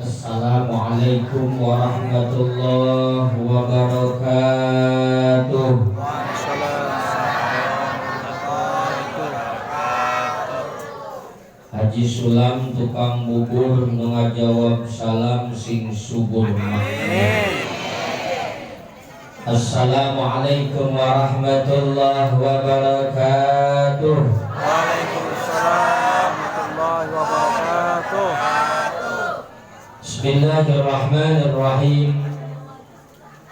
Assalamualaikum warahmatullahi wabarakatuh. Haji Sulam tukang bubur ngajawab salam sing subur mah. Assalamualaikum warahmatullahi wabarakatuh. Waalaikumsalam warahmatullahi wabarakatuh. Bismillahirrahmanirrahim.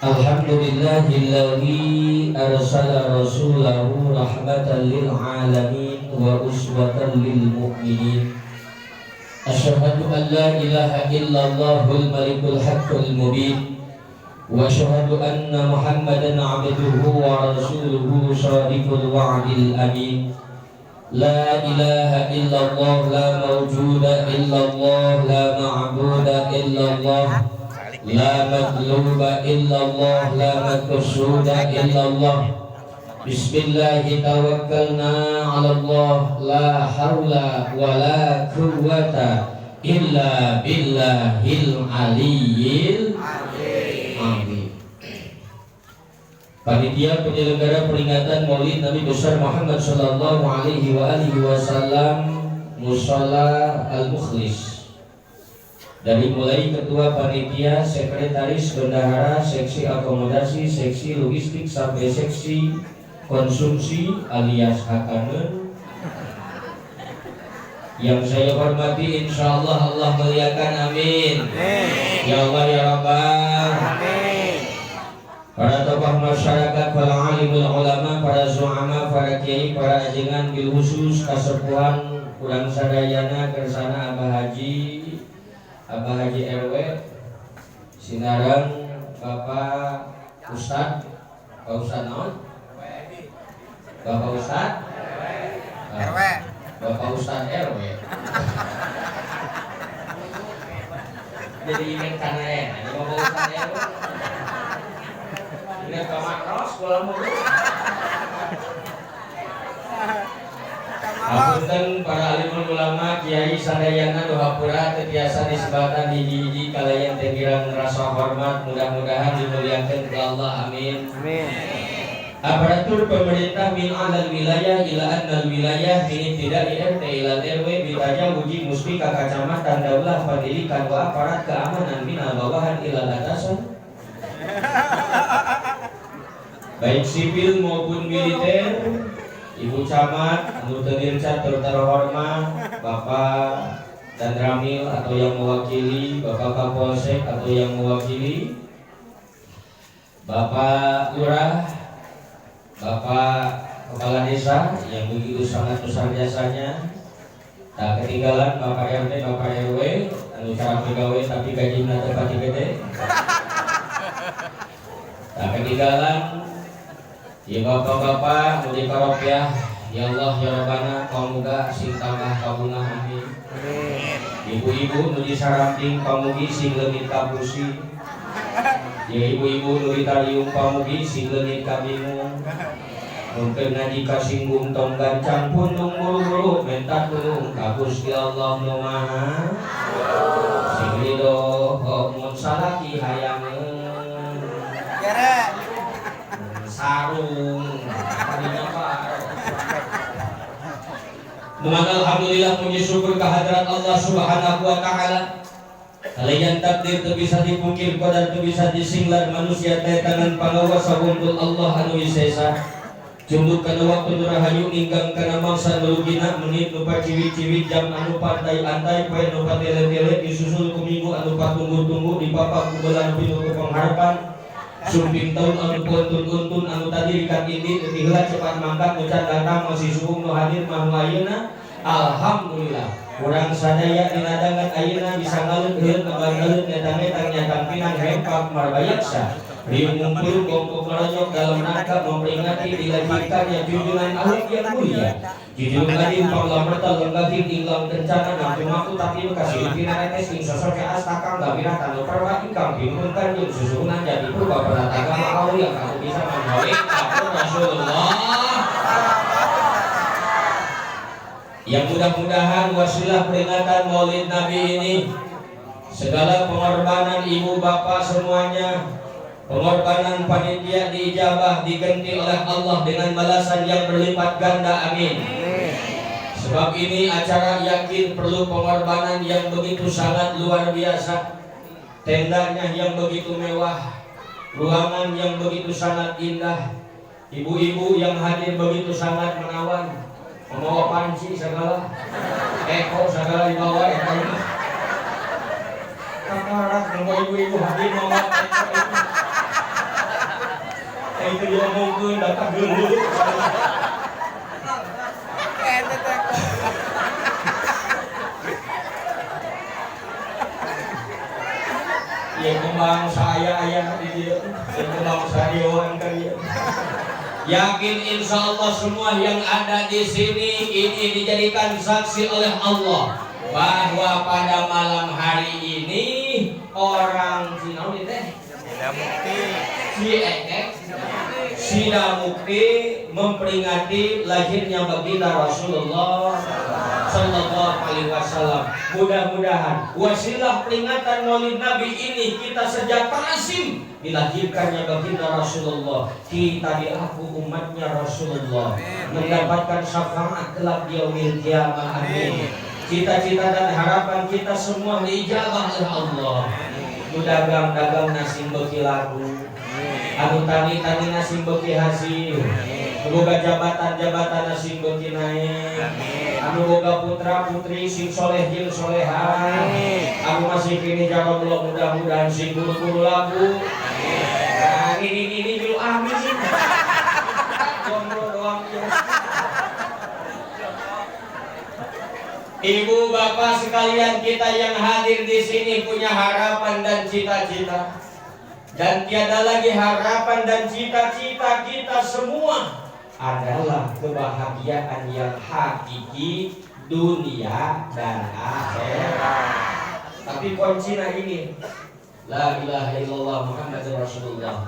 Alhamdulillahilladzi arsala rasulahu rahmatan lil alamin wa uswatan lil mu'minin. Asyhadu an la ilaha illallahul malikul haqqul mubin. Wa asyhadu anna Muhammadan 'abduhu wa rasuluhu shadiqul wa'dil amin. La ilaha illallah, la mawjuda illallah, la ma'buda illallah, la matluba illallah, la maqsuda illallah. Bismillahi tawakkalna 'ala Allah, la haula wa la quwwata illa billahil aliyyil azim. Panitia penyelenggara peringatan Maulid Nabi besar Muhammad sallallahu alaihi wasallam Mushola Al-Mukhlis, dari mulai ketua panitia, sekretaris, bendahara, seksi akomodasi, seksi logistik sampai seksi konsumsi alias hakanen, yang saya hormati, insyaallah Allah muliakan, amin. Ya Allah ya Rabbal amin. Para tokoh masyarakat, para alimul ulama, para zu'ama, para kiai, para ajengan bil khusus kasepuhan kurang sadayana kersana Abah Haji RW Sinarang, Bapak Ustad, Pak Ustad naon? Bapak Ustad RW. Bapak Ustad RW. Jadi ingat karena ya, Bapak Ustad RW. Ingat Pak Makros, bola mulu. Apunten para alimul ulama, kiai sadayana dohapura tetiasa disebatan hiji-hiji kalayan tenggiran rasa hormat, mudah-mudahan dimuliakan ke Allah, amin. Aparatur pemerintah min alal wilayah ila annal wilayah min tidak RT ila RW bitaja uji muspika kacamatan daulah pendidikan wa aparat keamanan minal bawahan ila atasan, baik sipil maupun militer, Ibu Camat, Anu Tenircat terhormat, Bapak dan Ramil atau yang mewakili, Bapak Kapolsek atau yang mewakili, Bapak Lurah, Bapak Kepala Desa yang begitu sangat besar jasanya. Tak ketinggalan Bapak RT, Bapak RW, anu cara pegawai tapi gajinya tepati gede. Tak ketinggalan ya bapak-bapak nu dikaropiah, ya Allah ya Rabbana, pamuga sing tambah kabungan, amin. Ibu-ibu nu disaramping pamugi sing leungit kapusi, ya ibu-ibu nu ditariung pamugi sing leungit kabingung. Mungkin ngaji kasinggung tong gancang pundung buru-buru mentak tulung kapus di Allah nu maha sing ridho mun salaki hayangeun sarung kadinya Pak. Alhamdulillah, puji syukur kehadirat Allah Subhanahu wa taala. Kalian takdir teu bisa dipungkir, qadar teu bisa disinglar, manusia teh tangan pangawasa unggul Allah anu isesa. Junduk kana waktu nu rahayu ninggang kana mangsa melugina menit nu paciwit-ciwit, jam anu pantai-antai, poe nu patele-tele disusul ku minggu anu patunggu-tunggu dipapak ku bulan pinutu pengharapan. Sumping tahun anu puntun-untun anu tadi ikan ini dihela cepat mangkat ucan datang masih suhung nu hadir mah ayeuna. Alhamdulillah urang sadaya dinadangan ayeuna bisa ngaleun ngabangaleun netang-netang nyatang pinang hempak marbayaksa riung ngumpul kelompok melonyok dalam rangka memperingati dilahirkannya junjungan alim yang mulia. Jujur tadi umpang lamerta lembaga inglang kencana dan cumaku tapi kasih pinaretes ing sosok astakang gabirah tanu perwa ingkang bimbungkan jeung susunan jadi purba penataga makauli yang kamu bisa membawa aku Rasulullah. Yang mudah-mudahan wasilah peringatan Maulid Nabi ini segala pengorbanan ibu bapak semuanya, pengorbanan panitia diijabah diganti oleh Allah dengan balasan yang berlipat ganda, amin. Sebab ini acara yakin perlu pengorbanan yang begitu sangat luar biasa. Tendanya yang begitu mewah, ruangan yang begitu sangat indah, ibu-ibu yang hadir begitu sangat menawan, membawa panci segala, eko segala dibawa eko ini. Kakarak membawa ibu-ibu hadir membawa eko ini. Itu dia ngomongin dapat dulu. Ya kembang saya ayah di dia, ya kembang saya kalian. Yakin insya Allah semua yang ada di sini ini dijadikan saksi oleh Allah bahwa pada malam hari ini orang Cina Sida Mukti memperingati lahirnya baginda Rasulullah Sallallahu Alaihi Wasallam. Mudah-mudahan wasilah peringatan Maulid Nabi ini kita sejak ta'zim dilahirkannya baginda Rasulullah, kita diaku umatnya Rasulullah mendapatkan syafaat kelak di yaumil qiyamah, amin. Cita-cita dan harapan kita semua diijabah oleh Allah. Mudah dagang nasi beki lagu, anu tani nasi beki hasil, boga jabatan nasi beki naik, anu boga putra putri sing soleh jeung solehan, anu masih kini jomblo mudah-mudahan sing guru-guru lagu. Nah ini dulu amin. Jomblo doang ya. Ibu bapak sekalian, kita yang hadir di sini punya harapan dan cita-cita, dan tiada lagi harapan dan cita-cita kita semua adalah kebahagiaan yang hakiki dunia dan akhirat. Tapi kuncinya ini, la ilaha illallah Muhammadur Rasulullah.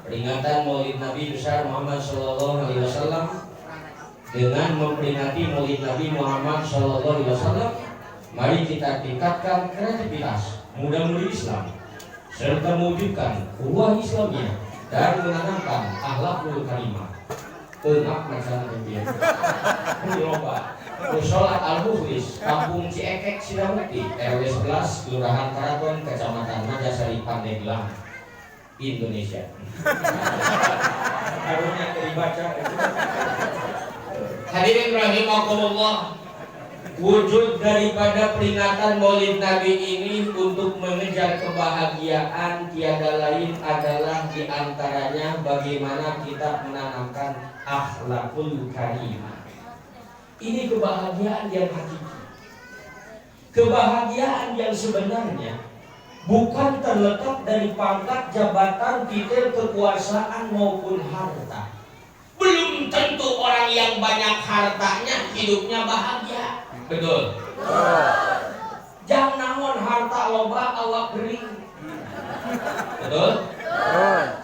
Peringatan Maulid Nabi besar Muhammad Sallallahu Alaihi Wasallam dengan memperingati Maulid Nabi Muhammad Sallallahu Alaihi Wasallam, mari kita tingkatkan kreativitas muda-mudi Islam serta mewujudkan ukhuwah Islamiyah dan menanamkan akhlakul karimah. Tengah macam ini. Loba. Musola Al-Mukhlis, Kampung Ciekek, Sidamukti, RW 11, Kelurahan Karaton, Kecamatan Majasari, Pandeglang, Indonesia. Harusnya dibaca. Hadirin rahimakumullah, wujud daripada peringatan Maulid Nabi ini untuk mengejar kebahagiaan tiada lain adalah diantaranya bagaimana kita menanamkan akhlakul karimah. Ini kebahagiaan yang hakiki, kebahagiaan yang sebenarnya bukan terletak dari pangkat, jabatan, titel, kekuasaan maupun harta. Belum tentu orang yang banyak hartanya hidupnya bahagia. Betul? Jangan naon harta loba awak gering. Betul?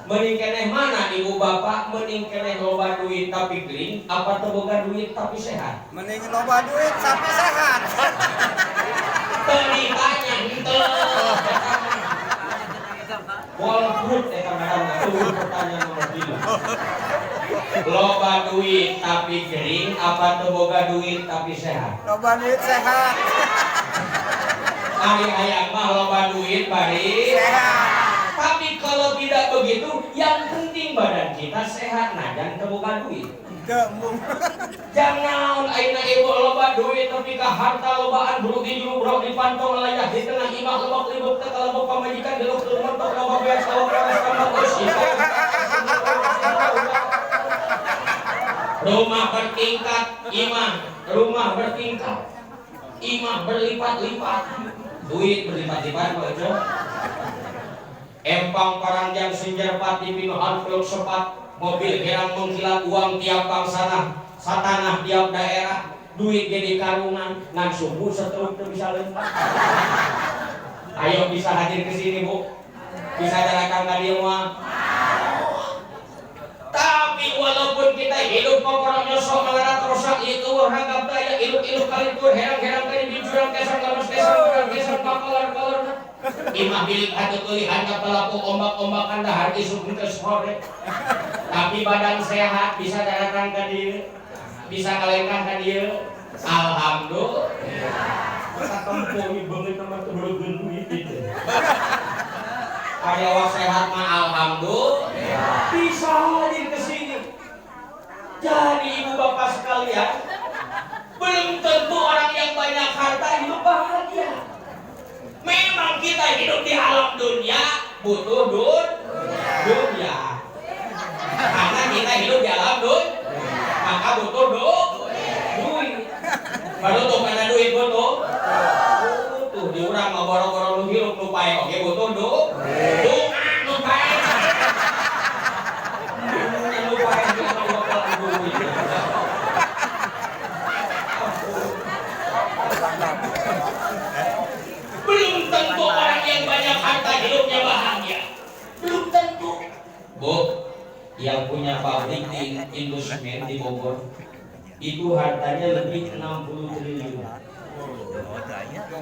Mending keneh mana ibu bapak, mending keneh loba duit tapi gering, apa teboga duit tapi sehat? Mending loba duit tapi sehat. Penitanya henteu. Walfrut eta madamna tuh pertanyaan nomor 3. Loba duit tapi gering, apa teboga duit tapi sehat? Loba duit sehat. Ari hayang mah loba duit bari Sehat. Tapi kalau tidak begitu, yang penting badan kita sehat, najan teboga duit. Jangan aina ibu loba duit tapi ka harta lobaan buruk di juruk di pantong layah di tengah imah lobak libuk teh kalebok pamajikan di leukeun mentok loba beas kalau beres tambah bersih. Rumah bertingkat, rumah bertingkat, imah berlipat-lipat, duit berlipat-lipat bejo. Empang paranjang sinjar pati pinuhan peluk sepat, mobil herang mengkilat, uang tiap bangsana, satanah tiap daerah, duit jadi karungan, ngan sumbu setruk tuh bisa lempar. Ayo bisa hadir ke sini bu, bisa jalankan tadi mah. Tapi walaupun kita hidup pokoknya sok melarat rosak itu harga daya iluk-iluk kali tur herang-herang kali bijurang kesan gamas kesan pakalar imah bilik atau tulihannya pelaku ombak-ombakan dahar isuk ke sore. Tapi badan sehat bisa daratan ke dia, bisa kalengkah ke dia. Alhamdulillah. Kampung banget sama temen duit itu. Karyawan sehat mah alhamdulillah. Bisa hadir ke sini. Jadi ibu bapak sekalian, belum tentu orang yang banyak harta hidup bahagia. Memang kita hidup di alam dunia butuh dunia. Karena kita hidup di alam dunia, maka butuh duit. Baru tuh karena duit butuh. Tuh diurang mau boro-boro lu hirup nu pae oge butuh duit. Nu pae. Nu pae belum tentu orang yang banyak harta hidupnya bahagia. Belum tentu. Bu, yang punya pabrik di Indosmen di Bogor itu hartanya lebih 60 triliun.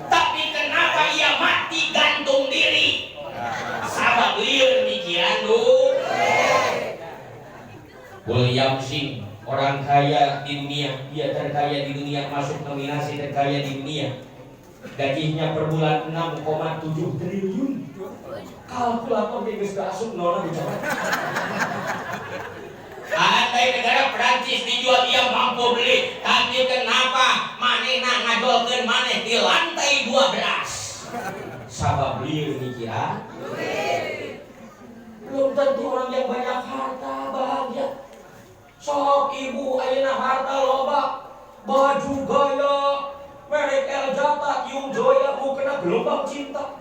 Tapi kenapa ia mati gantung diri? Sabab liur mikiran dulu. William Singh, orang kaya di dunia, dia terkaya di dunia, masuk nominasi terkaya di dunia. Gajinya per bulan 6,7 triliun. Kalkulator dia geus asup nona bicara. Andai negara Perancis dijual ia mampu beli, tapi kenapa manehna ngajolkeun maneh di lantai 12? Sabab lieu mikiran. Belum tentu orang yang banyak harta bahagia. Sok ibu ayeuna harta loba, baju gaya merek Eljata, Yung Joya, mau kena gelombang cinta.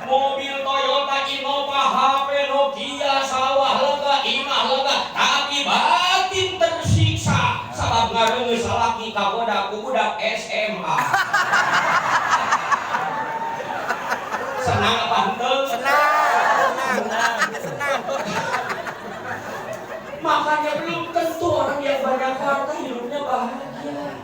Mobil Toyota Innova, HP Nokia, sawah lega, imah lega, tapi batin tersiksa. Sabab ngareungeus salaki kagoda ku budak SMA. Senang apa henteu? Senang. Makanya belum tentu orang yang banyak harta hidupnya bahagia.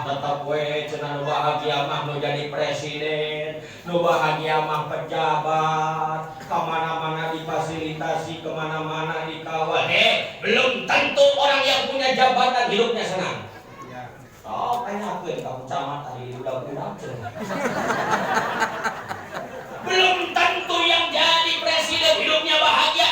Tetap we cenah nu bahagia mah nu jadi presiden, nu bahagia mah pejabat, kemana-mana difasilitasi, kemana-mana dikawal. Belum tentu orang yang punya jabatan hidupnya senang. Oh, tanyakeun ka camat tadi udah cenah. Belum tentu yang jadi presiden hidupnya bahagia.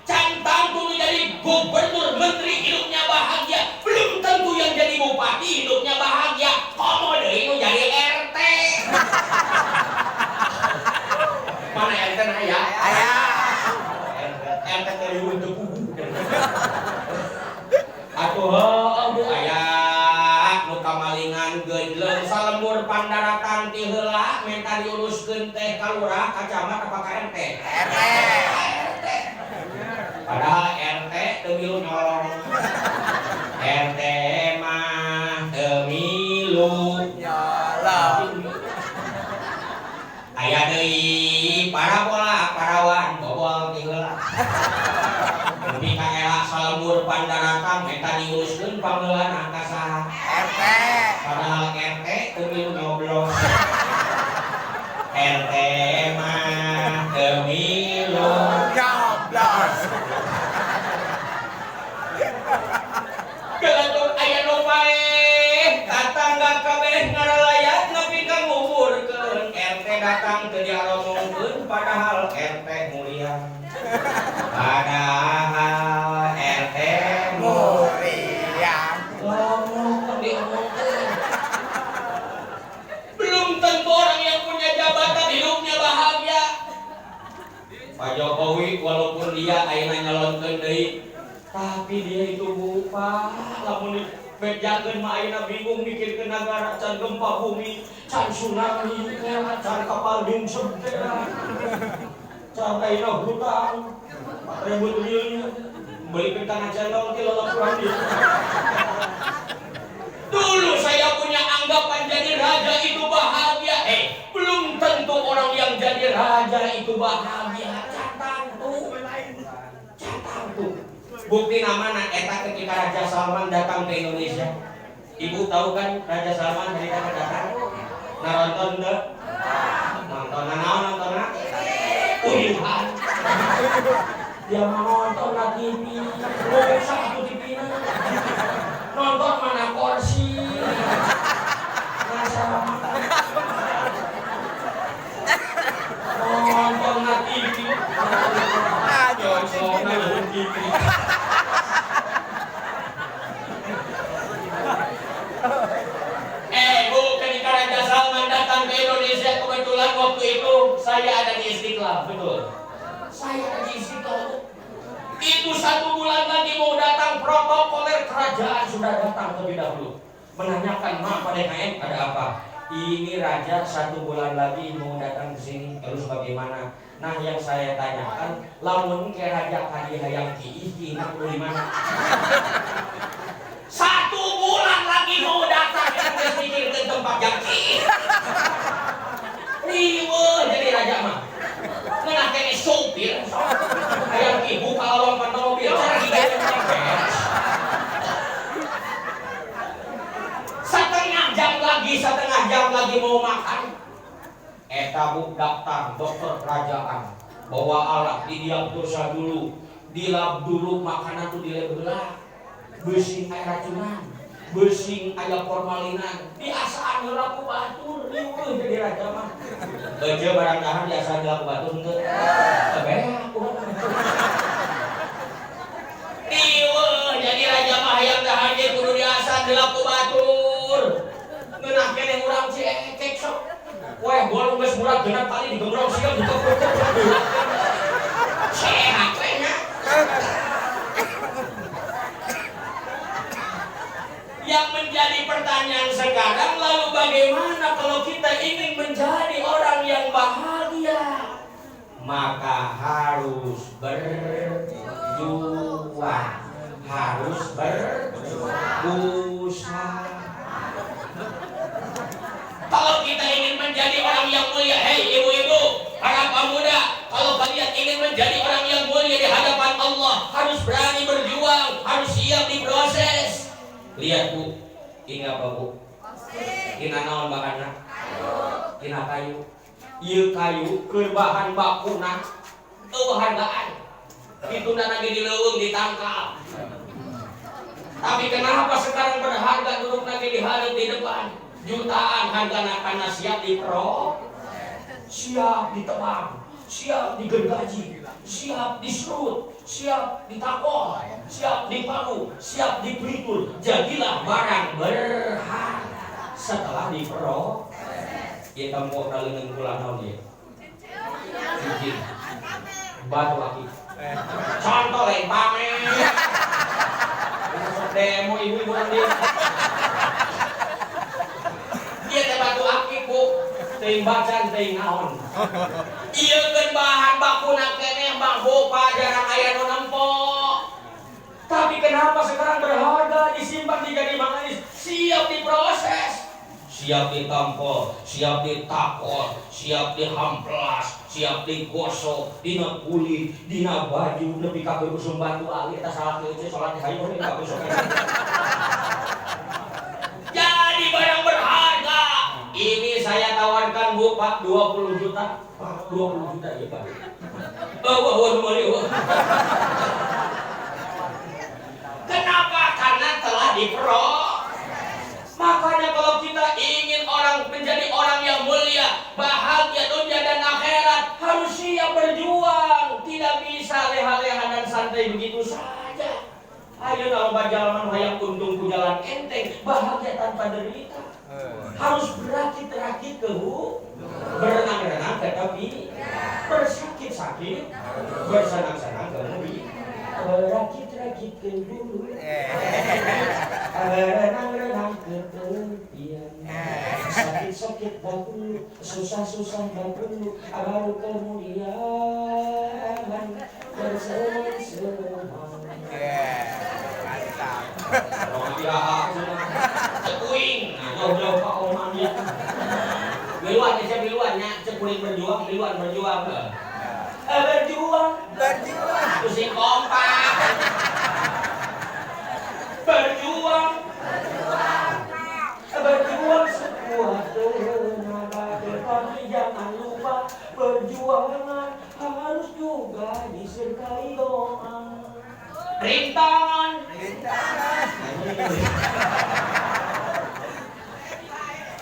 Cantang tuh jadi gubernur, menteri hidupnya bahagia. Belum tentu yang jadi bupati hidupnya bahagia. Komo deui nu jadi RT. Mana RT aya? Aya. RT teh untuk kubu. Atuh aya nu kamalingan geunleung salembur pandaratan ti heula menta diuruskeun teh ka lurah, ka camat apa ka RT? RT. Padahal RT teu milu nyolong. RT mah teu milu nyolong. Aya deui parabola parawan bobol ti heula. Demi ka era salembur pandaratan eta diuruskeun panggeulan angkasa RT. Padahal RT teu milu nyoblos. RT mah teu milu nyoblos. Gelatur aya nu paeh, tatangga kabeh ngaralayat nepi ka nguburkeun. RT datang teu diaromongkeun padahal RT mulia. Padahal RT mulia. Ngomong diomongkeun. Belum tentu orang yang punya jabatan hidupnya bahagia. Pak Jokowi walaupun dia ayeuna nyalonkeun deui, tapi dia itu lupa. Lamun bejakeun mah ayeuna bingung mikirkeun nagara can gempa bumi, can tsunami, can kapal nyungsep teh. Can ayeuna hutang 4.000 triliun beli tanah cendol ti lalapuan dia. Dulu saya punya anggapan jadi raja itu bahagia. Belum tentu orang yang jadi raja itu bahagia. Catang tuh. Bukti namana eta ketika Raja Salman datang ke Indonesia. Ibu tahu kan Raja Salman dari mana datang? Nonton deh. Nonton nonton uyuhan. Dia mau nonton na TV. Rusak aku TV na. Nonton mana kursi. Masa nonton na TV. Nonton na TV. Bu, ketika Raja Salman datang ke Indonesia kebetulan waktu itu saya ada di Istiqlal, betul. Saya ada di Istiqlal. Itu 1 bulan lagi mau datang, protokoler kerajaan sudah datang terlebih dahulu, menanyakan pada KM ada apa. Ini Raja 1 bulan lagi mau datang ke sini, terus bagaimana? Nah yang saya tanyakan, lamun ke Raja kadi hayang kiih nak di mana? 1 bulan lagi mau datang, kita pikir ke tempat yang kiih. Riwe jadi raja mah. Nggak kene sopir, hayang kiih buka lowongan mobil, cara digaya beres. Setengah jam lagi mau makan. Eta buk daftar dokter kerajaan, bawa alat didiagnosa dulu, dilab dulu makanan tuh dilebelah, besing air racunan, besing ayam formalinan, biasaan ngelaku batur, riweuh jadi raja mah. Beje barang dahan biasa ngelaku batur henteu. Tebeh aku. Riweuh jadi raja mah hayang dahan ge kudu diasaan ngelaku batur. Ngeunah keneh urang cekek sok. Wah, bolong geus murah genep kali digembrong siap ditekuk. Sehat we nya. Yang menjadi pertanyaan sekarang, lalu bagaimana kalau kita ingin menjadi orang yang bahagia? Maka harus berjuang, harus berusaha. Kalau kita ingin menjadi orang yang mulia, hei ibu-ibu, para pemuda, kalau kalian ingin menjadi orang yang mulia di hadapan Allah, harus berani berjuang, harus siap diproses. Lihat bu, ini apa bu? Ini naon bahanna? Ini kayu. Ieu kayu keur bahan bakuna, eueuh hargaan. Ditunda lagi dileuweung ditangkal. Tapi kenapa sekarang berharga duduk lagi di hadap di depan? Jutaan hargana karena siap dipro, siap ditebang, siap digergaji, siap diserut, siap ditakol, siap dipaku, siap dipelitur. Jadilah barang berharga setelah dipro. Kita mau kalian pulang naon dia? Izin, batu aki. Contoh lain pamer. Demo ibu-ibu nanti. Ieu teh batu akik bu, teuing bacan teuing naon. Ieu keun bahan bakuna keneh Bang Bopa jarang aya nu nempo. Tapi kenapa sekarang berharga disimpan dijadi manis, siap diproses, siap ditampol, siap ditakol, siap dihamplas, siap digosok, dina kulit, dina baju, nepi ka kusum batu ali eta salah teu salat hayu we ka gosok. Jadi barang berharga. Ini saya tawarkan bu Pak 20 juta. Pak 20 juta ya Pak. Kenapa? Karena telah dipro. Makanya kalau kita ingin menjadi orang yang mulia, bahagia dunia dan akhirat, harus siap berjuang. Tidak bisa leha-leha dan santai begitu saja. Ayo kalau bajalan hayang untung ku jalan enteng, bahagia tanpa derita. Harus berakit-rakit ke bu, berenang-renang ke tepi, bersakit-sakit, bersenang-senang ke mubi, berakit-rakit ke dulu, berenang-renang ke tepian, sakit-sakit dahulu, susah-susah dahulu, baru kemudian bersenang-senang. Orang biasa cekuing, jauh-jauh Pak Oman dia. Biluan aja biluannya, cekuing berjuang, biluan berjuang. Berjuang, pusing kompak. Berjuang sekuat tenaga. perjuangan harus juga disertai doa. Rintangan.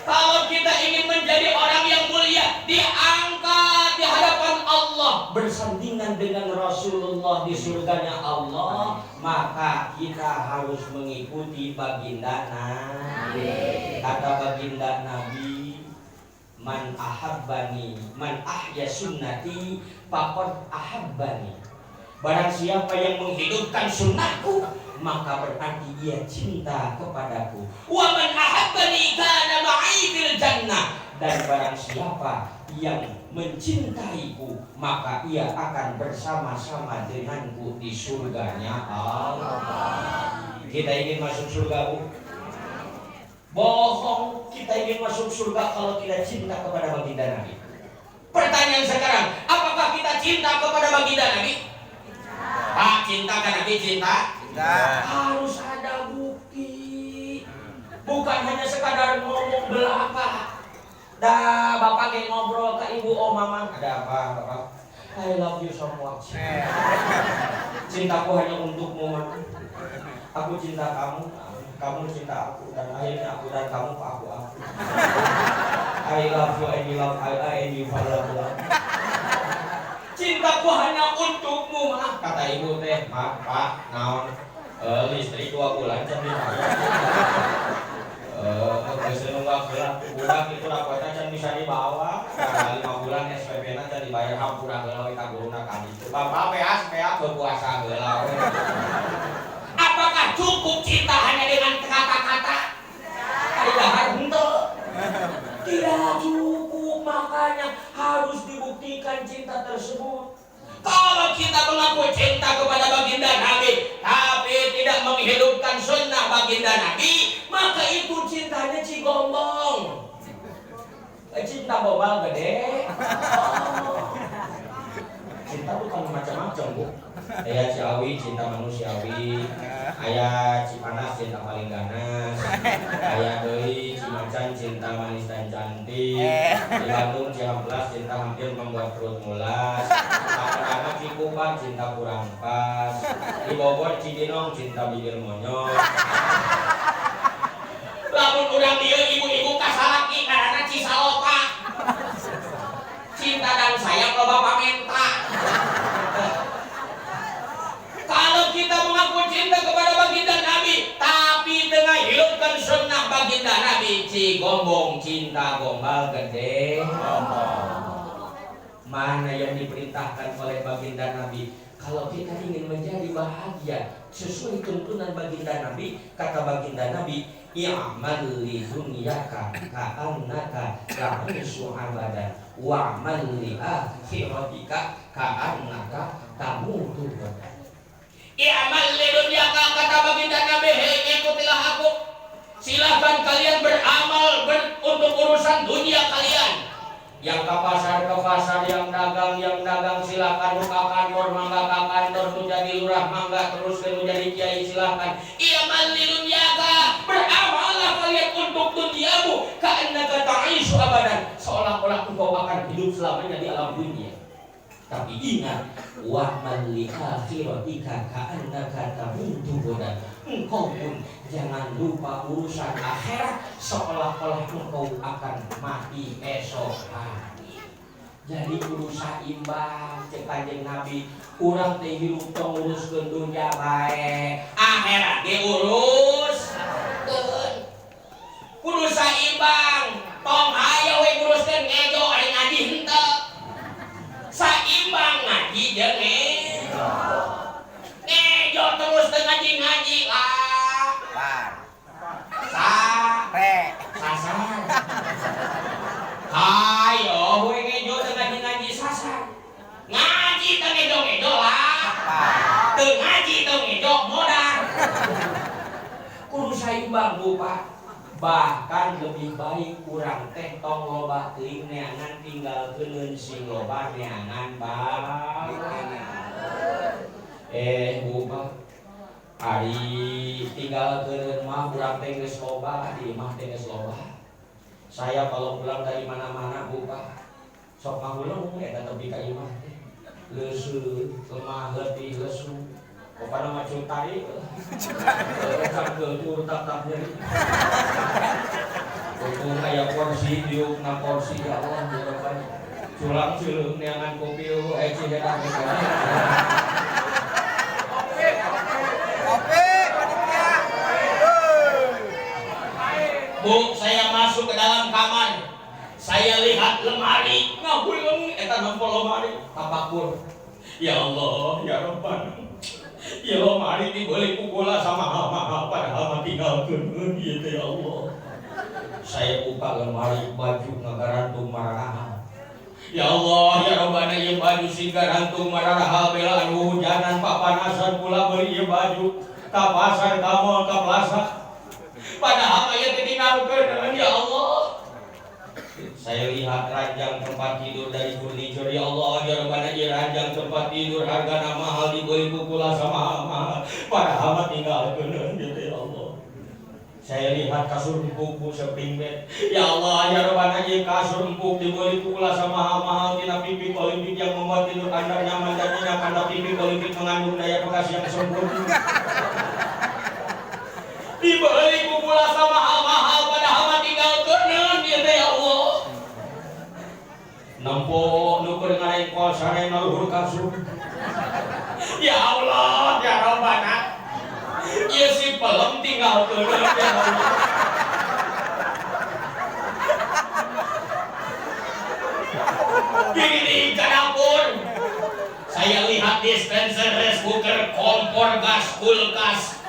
Kalau kita ingin menjadi orang yang mulia, diangkat di hadapan Allah, bersandingan dengan Rasulullah di surganya Allah, maka kita harus mengikuti baginda Nabi. Kata baginda Nabi, man ahabbani, man ahya sunnati, faqad ahabbani. Barang siapa yang menghidupkan sunnahku, maka berarti dia cinta kepadaku. Wa man ahabbani kana ma'i fil jannah. Dan barang siapa yang mencintaiku, maka ia akan bersama-sama denganku di surganya Allah. Kita ingin masuk surga, Bu? Bohong, kita ingin masuk surga kalau tidak cinta kepada baginda Nabi. Pertanyaan sekarang, apakah kita cinta kepada baginda Nabi? Pak, cinta kan Nabi, cinta? Harus ada bukti. Bukan hanya sekadar ngomong belaka. Dah bapak kayak ngobrol ke ibu, oh mama, ada apa bapak? I love you so much. Cintaku hanya untukmu, mama. Aku cinta kamu, kamu cinta aku, dan akhirnya aku dan kamu aku. I love you and you love I and you love. Cintaku hanya untukmu, mah. Kata ibu teh, mak, pak, naon, listrik 2 bulan jadi bisa nunggak gelap, budak itu rapotnya can bisa dibawa. Nah, 5 bulan SPP-nya jadi bayar hampura gelau kita guruna kali itu. Bapak PA berpuasa gelau. Apakah cukup cinta hanya dengan kata-kata? Tidak, tidak cukup, makanya harus dibuktikan cinta tersebut. Kalau kita mengaku cinta kepada baginda Nabi, tapi tidak menghidupkan sunnah baginda Nabi, maka itu cintanya cigombong. Cinta bobal gede. Cinta bukan macam-macam, Bu. Aya Ciawi cinta manusiawi, aya Cipanas cinta paling ganas, aya deui Cimacan cinta manis dan cantik, di Bandung Ciamplas cinta hampir membuat perut mulas, anak-anak Cikupang cinta kurang pas, di Bogor Cibinong cinta bibir monyong. Lamun urang dieu ibu-ibu kasalaki karena Cisaloka, cinta dan sayang loba pamenta. Kalau kita mengaku cinta kepada baginda Nabi, tapi tengah hidupkan sunnah baginda Nabi, cigombong cinta gombal gede. Mana yang diperintahkan oleh baginda Nabi? Kalau kita ingin menjadi bahagia sesuai tuntunan baginda Nabi, kata baginda Nabi, i'mal li dunyaka ka'annaka ta'isu abadan wa'mal li akhiratika ka'annaka tamutu. I'mal li dunyaka, kata baginda Nabi, hei ikutilah aku. Silahkan kalian beramal untuk urusan dunia kalian. Yang ke pasar, yang dagang silahkan. Buka kantor, mangga ke kantor. Nu jadi lurah, mangga. Terus nu jadi kiai, silahkan. I'mal li dunyaka, beramallah kalian untuk duniamu. Ka'annaka ta'isu abadan, seolah-olah engkau akan hidup selamanya di alam dunia. Tapi ingat, wa'mal li akhiratika ka'annaka tamutu godan. Engkau pun jangan lupa urusan akhirat, seolah-olah engkau akan mati esok hari. Jadi urusan imbang, cek Kanjeng Nabi, urang teh hirup tong uruskeun dunya bae, akhirat ge urus. Kudu saimbang, tong aya we nguruskeun ngejo ari ngaji henteu. Saimbang ngaji jeung ngejo terus teu ngaji lah. Sasar. Hayo we ngejo teu ngaji sasar. Ngaji teu ngejo lah. Teu ngaji teu ngejo modal. Kudu saimbang, Bu, Pak. Bahkan lebih baik kurang teh tong loba teuing neangan tinggalkeun sing loba neangan bae. Bu, Pak. Ari tinggalkeun mah urang teh geus loba, di imah teh geus loba. Saya kalau pulang dari mana-mana, Bu, Pak, sok mangulung eta tepi ka imah leuseuh lemah letih lesu pokona mah cutari cangkeul tap-tap deui untung aya porsi diuk na porsi ya Allah ya Rabbana culang ceuleung neangan kopi cihedah Kopi, panitia. Bu, saya masuk ke dalam kamar. Saya lihat lemari, ngabulung eta nempel lemari, tapakur. Ya Allah, ya Rabbana. Ya lemari dibeli kukula sama hama padahal mah tinggalkeun ieu teh ya Allah. Saya buka lemari baju ngagarantung maraha. Ya Allah, ya Rabbana ieu baju sing garantung maraha bela anu hujanan papanasan kula beli ieu baju ka pasar ka mall ka plaza. Padahal aya ditinggalkeun ya Allah. Saya lihat ranjang tempat tidur dari furniture ya Allah ya Rabbana ieu ranjang tempat tidur hargana mahal dibeli kukula sama mahal. Padahal mah tinggalkeun ya Allah. Saya lihat kasur empuk sepring bed. Ya Allah, ya Rabbana ieu kasur empuk dibeli kukula sama mahal tina pipi olimpik yang membuat tidur Anda nyaman dan nyenyak karena pipi olimpik mengandung daya bekas yang sempurna. Dibeli kukula sama mahal padahal mah tinggalkeun ieu teh ya Allah. Nempo nu keur ngarain kol sarena luhur kasur. Ya Allah, ya Rabbana. Ieu si pelem tinggalkeun ya Allah. Gini ke dapur. Saya lihat dispenser, rice cooker, kompor gas, kulkas.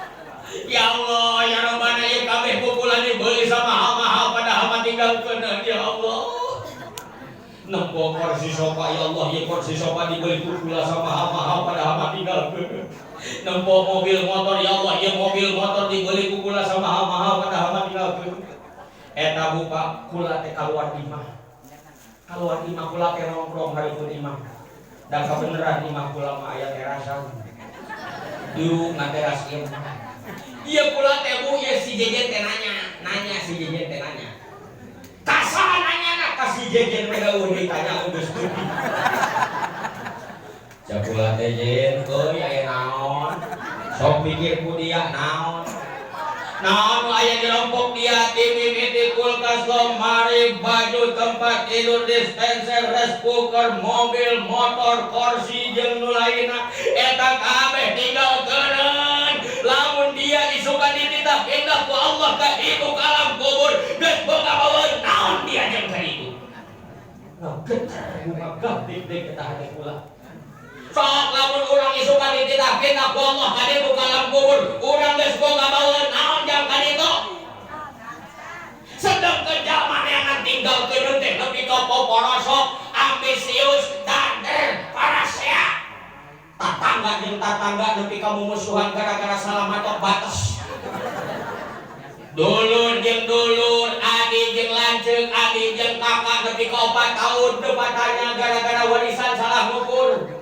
Ya Allah, ya Rabbana ieu kabeh pukulan dibeli sama mahal padahal mah tinggalkeun ya Allah. Nempo kursi sofa ya Allah, ya kursi sofa dibeli kukula sama mahal padahal mah tinggalkeun. Nempo mobil motor ya Allah, ya mobil motor dibeli kukula sama mahal padahal mah tinggalkeun. Eta buka kula teh kaluar imah. Kaluar imah kula teh nongkrong hareupeun imah. Da kabeneran imah kula mah aya terasan. Duduk ngateras ieu. Ieu kula teh Bu, ieu si Jejen teh nanya si Jejen teh nanya. Kasaha nanyana ka si Jejen teh eueuh ditanya geus teuing. Jakula teh Jen, euy aya naon? Sok pikir ku dia naon? Naon aya dirompok dia TV, kulkas, lemari, baju, tempat tidur, dispenser, rice cooker, mobil, motor, kursi jeung nu lainna eta kabeh tinggalkeun. Lamun dia isukan dititah indah ku Allah ka itu kalam kubur geus boga baweun naon dia jeung ka itu. Ngageter ngagapdik deui eta hade kula. Sok lamun urang isukan dititah indah ku Allah ka itu kalam kubur urang geus boga baweun naon jang ka ditu. Sedang kejaman yang tinggalkeun teh nepi ka poporosok, ambisius, dander, parasea. Tatangga jeung tatangga nepi ka mumusuhan gara-gara salah matok batas. Dulur jeung dulur, adi jeung lanceuk, adi jeung kakak nepi ka 4 tahun depatannya gara-gara warisan salah ngukur.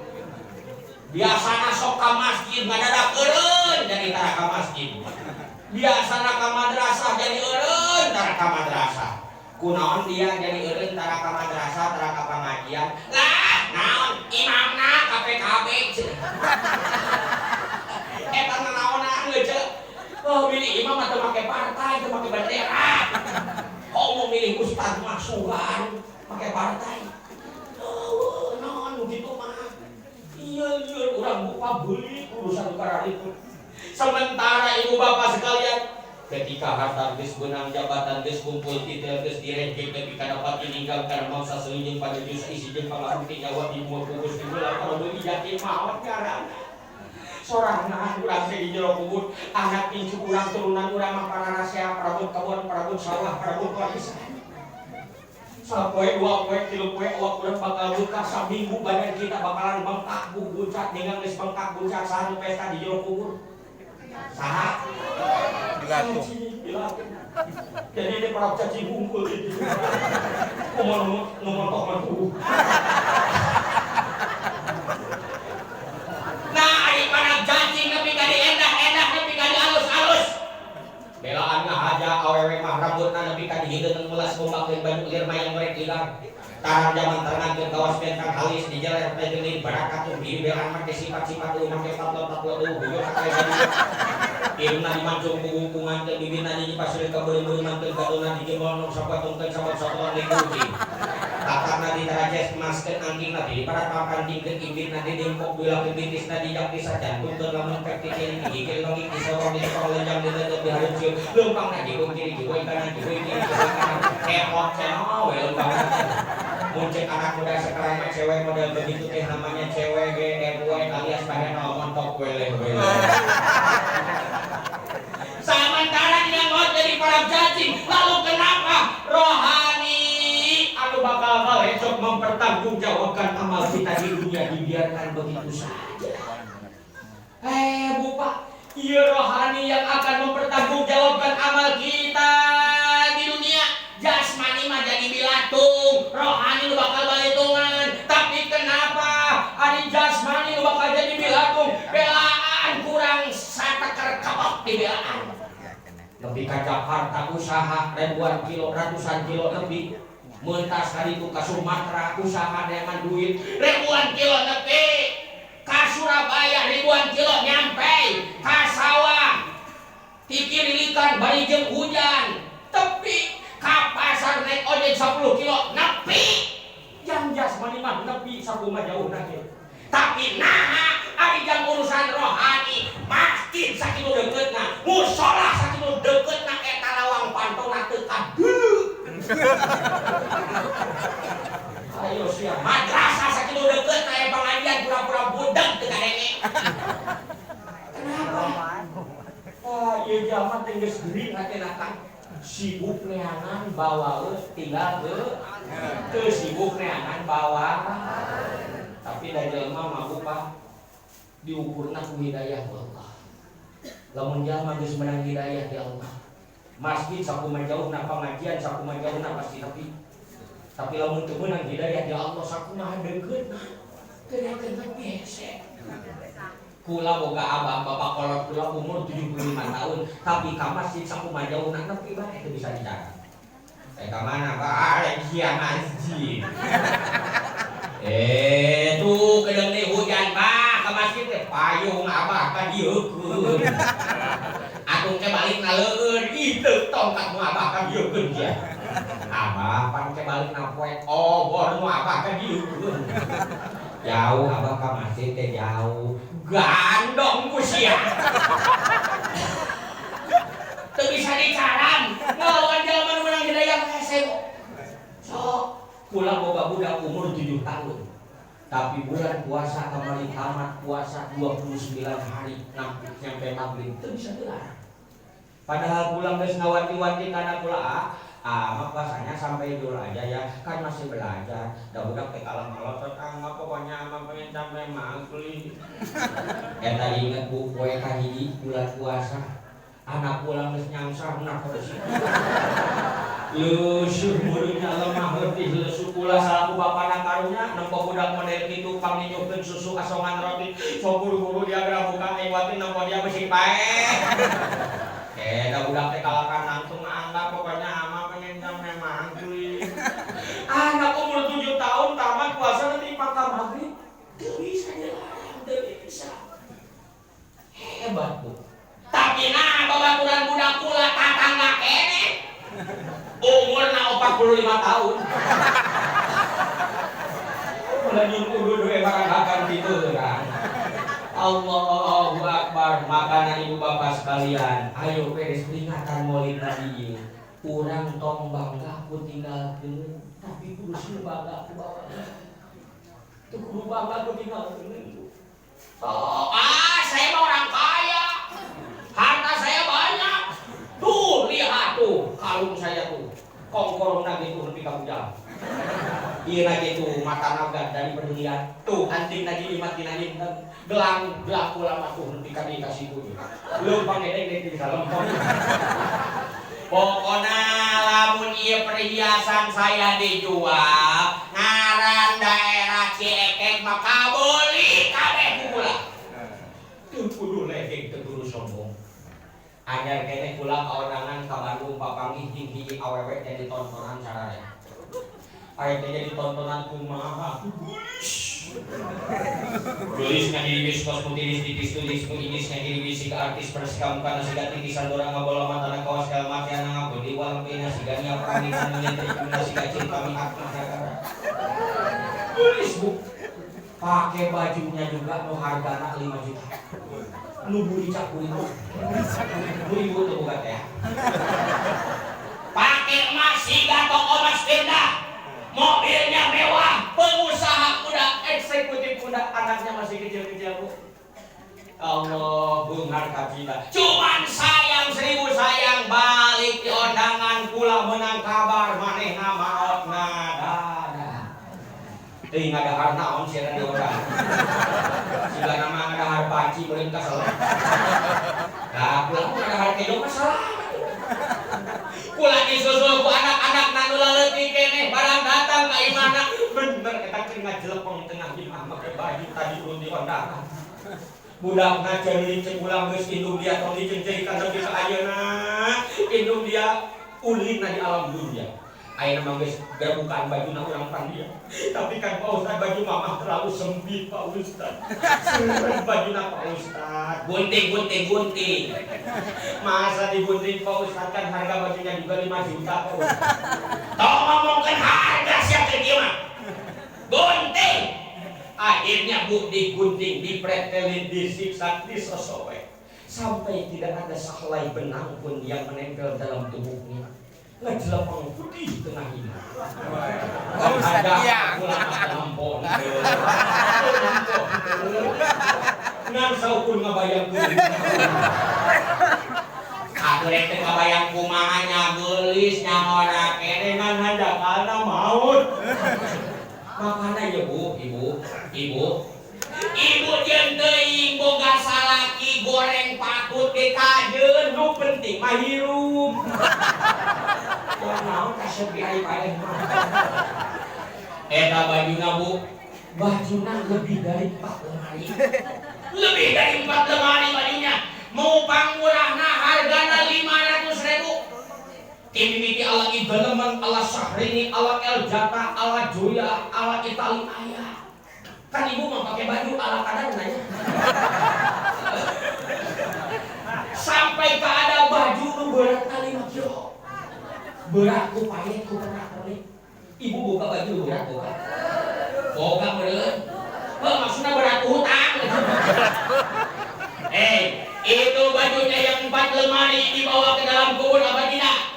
Biasana sok ka masjid ngadadak eureun jadi tara ka masjid. Biasana ka madrasah jadi eureun tara ka madrasah. Kunaon dia jadi eureun tara ka madrasah tara ka pengajian. Lah, naon imamna KPKB cenah. Eta naonna ngeuceuk. Oh, milih imam atau make partai, atau make bendera. Oh, mau milih ustaz masukan, make partai. Oh, naon begitu mah. Iya, urang buka beli urusan perkara itu. Sementara ibu bapak sekalian, ketika harta geus beunang, jabatan geus kumpul, titel geus direngkeng, ketika dapat meninggalkan mangsa selinjing pada jus isi jeung pangarti nyawa di mual kubus di bulan parodo yakin maot karana. Sorangan urang teh di jero kubur, anak pincu urang turunan urang mah pararasea, parabut kebon, parabut sawah, parabut warisan. Sapoe, 2 poe, 3 poe, awak urang bakal buka saminggu badan kita bakalan bengkak buncak dengan geus bengkak buncak saha pesta di jero kubur. Saha? Bilatu. Jadi ini para cacing hungkul itu. Nomor tok mantu. Nah, ari para cacing nepi ka di endah-endah nepi ka di alus-alus. Belaan ngahad saja awewe mah rambutna nepi ka dihideung melas ngombakeun baju lir mayang goreng hilang. Tarang zaman terangan ke kawas bentang halis di jalan teh geuning barakatuh di belan make sifat-sifat teu make taplot-taplot teu bujur kakek jadi. Irna dimancung kungkungan teh bibirna di pasir ka beureuh manteu gadona di jemol nu sapatungkeun sabab-sabotan di kucing. Tatarna di tarajes maskeun anggingna di parat papan dingkeun imbirna di dempok bilang bintisna di jak bisa jantungkeun lamun pek tikil gigil lagi di sorong di sekolah lenjang di tetep di hareup sieu leumpangna di kiri jiwa kanan jiwa kiri kanan kepot cenah we leumpangna. Muncul anak muda sekarang cewek model begitu teh namanya cewek GRW alias pada montok wele. Sementara dia mau jadi para cacing, lalu kenapa rohani anu bakal ngalecok mempertanggungjawabkan amal kita di dunia dibiarkan begitu saja? Bupak, iya rohani yang akan mempertanggungjawabkan amal kita di dunia. Jasmani mah jadi bilatung, rohani lu bakal balitungan. Tapi kenapa ari jasmani lu bakal jadi bilatung? Belaan kurang sateker kebok di belaan. Lebih ka Jakarta usaha ribuan kilo, ratusan kilo lebih. Mentas kali itu ke Sumatera usaha dengan duit ribuan kilo lebih. Ka Surabaya ribuan kilo nyampe. Ka sawah tikirilikan bari jeung hujan. Tapi ka pasar naik ojek 10 kilo nepi jam jasmani mah nepi sakumaha jauh nanti. Tapi nah ari jam urusan rohani masjid sakitu deuketna mushola sakitu deuketna eta lawang pantona teu kadeuleu. Ayo sia madrasah sakitu deuketna aya pengajian pura-pura budak teu kadenge. Kenapa? Ieu zaman teh geus geuring hatena Kang. Sibuk neangan bawa tinggal ke sibuk neangan bawa. Tapi dari jelema mabuk Pak diukurna ku hidayah Allah. Lamun jalma geus menang hidayah di Allah, masjid sakumaha jauhna pengajian sakumaha jauhna pasti tapi lamun teu meunang hidayah di Allah sakumaha deuketna teu nepi hese. Kula boga abah bapak kolot kula umur 75 tahun tapi ka masjid sakumaha jauhna nepi bae teu bisa dicara. Ka mana Pak? Sia masjid. Tuh kedeung teh hujan Pak ka masjid teh payung abah ka dieukeun. Atung teh balik naleueur iteu tongkat nu abah ka dieukeun sia. Abah pan teh balik na poe obor nu abah ka dieukeun. Jauh abah ka masjid teh jauh. Gandong ku sia. Teu bisa dicaran. Ngelawan jelema nu menang hidayah hese. Sok kula boga budak umur 7 tahun. Tapi bulan puasa kembali tamat puasa 29 hari sampai maghrib teu bisa dilarang. Padahal pulang geus ngawanti-wanti kana kula mah puasanya sampai dulu aja ya, kan masih belajar. Da budak teh kalah melotot mah pokoknya mah pengen sampai maghrib. Eta inget bu poe kahiji bulan puasa. Anak pulang geus nyangsar na ka situ. Leusuh muridnya lemah letih leusuh kula salaku bapana karunya nempo budak model kitu pangninjukeun susu asongan roti. So buru-buru dia geura buka ewati nempo dia besi pae. Da budak teh kalakan langsung anggap pokoknya ama pengen sampai maghrib. Anak umur 7 tahun tamat puasa nanti paka maghrib. Teu bisa dilarang, teu bisa. Hebat bu. Tapi nah babaturan budak kula tatangga kene. Umurna 45 tahun. Ulah nyuruh kudu barang gitu kan. Allahu Akbar. Makanya ibu bapak sekalian, ayo beres peringatan Maulid Nabi. Urang tong bangga ku tinggalkeun, tapi kudu bangga ku bawa. Teu kudu bangga ku tinggalkeun. Saya mah orang kaya. Harta saya banyak. Tuh, lihat tuh kalung saya tuh. Kongkorongna gitu nepi ka bujang. Ieu na gitu mata naga dari berlian. Tuh anting lagi limatina dinten. Gelang kula mah tuh nepi ka dikasih ku. Leumpang dedek di lempong. Pokona lamun ieu perhiasan saya dijual, ngaran daerah Ciekek mah kabeli kabeh ku kula. Teu kudu ledek teu kudu sombong. Ajar kene kula ulah kaundangan ka Bandung papanggih jeung hiji awewe jadi tontonan sararea. Aya teh jadi tontonan kumaha? Tulis ngahiri wis kosmetiris tipis tulis ku Inggris ngahiri wis ka artis persikam kana siga titisan dorang ngabola matana kawas kelmat yana ngabudi walam pina siga nya panitan nyentri kana siga cinta mihat negara. Tulis bu. Pakai bajunya juga nu hargana 5 juta. Nu buri cak buri bu. Buri bu tuh bukan ya. Pakai emas siga toko emas Firda. Mobilnya mewah, pengusaha kuda, eksekutif kuda, anaknya masih kecil-kecil bu. Allah bungar kacita. Cuman sayang 1000 sayang balik di undangan pula menang kabar manehna maot ngada. Teuing ngadahar naon sia di urang. Siga nama ngadahar panci meureun kasel. Nah, pulang ngadahar kedo masalah. Kula disusul ku anak-anak nanu leutik keneh barang datang ka imana bener eta keur ngajelepeng tengah imah make baju tadi urun di kondangan. Budakna ceuli cek ulang geus indung dia tong dicencerikan nepi ka ayeuna. Indung dia ulina di alam dunia. Ayeuna mah geus bukan bajuna urang pandia. Tapi kan Pak Ustaz baju mamah terlalu sempit Pak Ustaz. Seureut bajuna Pak Ustaz. Gunting. Masa digunting Pak Ustaz kan harga bajunya juga 5 juta Pak Ustaz. Tong ngomongkeun harga siap teh kieu mah. Gunting. Akhirnya bu digunting, dipretelin, disiksa, disosowe. Sampai tidak ada sahelai benang pun yang menempel dalam tubuhnya. Ngejelepeng putih tengah ini. Ada ulama lampon. Ngan saukun ngabayang kumaha. Ageurek teh ngabayang kumaha nya geulis nyaona kene ngan handakalna maut. Makana ya bu, ibu jeung teuing boga salaki goreng patut dikajeun nu penting mah hirup. Naon kasep di ari paeh mah. Eta bajuna bu, bajuna lebih dari 4 lemari. Lebih dari 4 lemari bajunya. Mau pangmurahna hargana 500.000. Timimiti ala idaleman, ala Syahrini, ala Eljata, ala Joya, ala Itali ayah. Kan ibu mau pakai baju ala kadang nanya. Sampai ke ada baju nu berat 5 kilo. Berat ku payet ku pernah kali. Ibu buka baju berat bukan? Boga meureun. Maksudnya berat hutang. Itu bajunya yang 4 lemari dibawa ke dalam kubur apa tidak?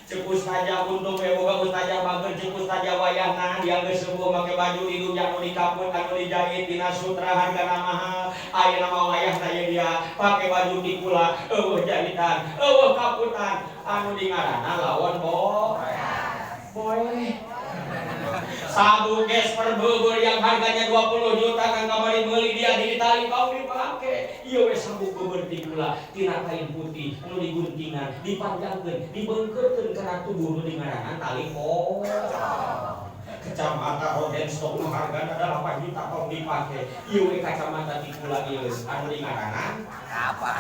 Cepus saja untung we boga ustazah bager cepus saja wayahna dia geus sembuh make baju di dunya nu dikaput anu dijahit dina sutra hargana mahal. Ayeuna mah wayahna ye dia pake baju tikula eueuh jahitan eueuh kaputan anu di ngaranna lawan boy. Sabu gesper beubeur yang harganya 20 juta kan kamari meuli dia di Itali kau dipake. Ieu we sabu beubeur tikula tina kain putih anu diguntingan, dipanjangkeun, dibeungkeurkeun kana tubuh nu dingaranan tali pos. Kacamata Rodenstock nu hargana 8 juta kau dipake. Ieu we kacamata tikula ieu anu dingaranan apa?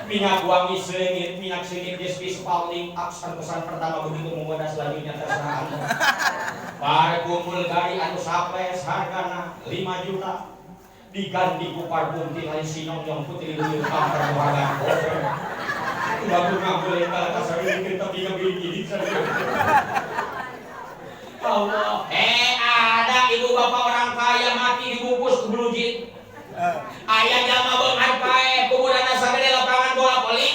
Minyak wangi seungit, minyak sengit Despi Spalding, aksan pesan pertama begitu menggoda selanjutnya terserah Anda. Para kumpul dari anu sapes hargana 5 juta diganti ku parfum tinggal sinong yang putih liur kamar warga kosong. Baru ngabulin kalau kasar ini tapi ngebili Allah. Ada ibu bapak orang kaya mati dibungkus ke blue jean. Ayah jama beungan pae kuburanna sagede lapangan bola voli.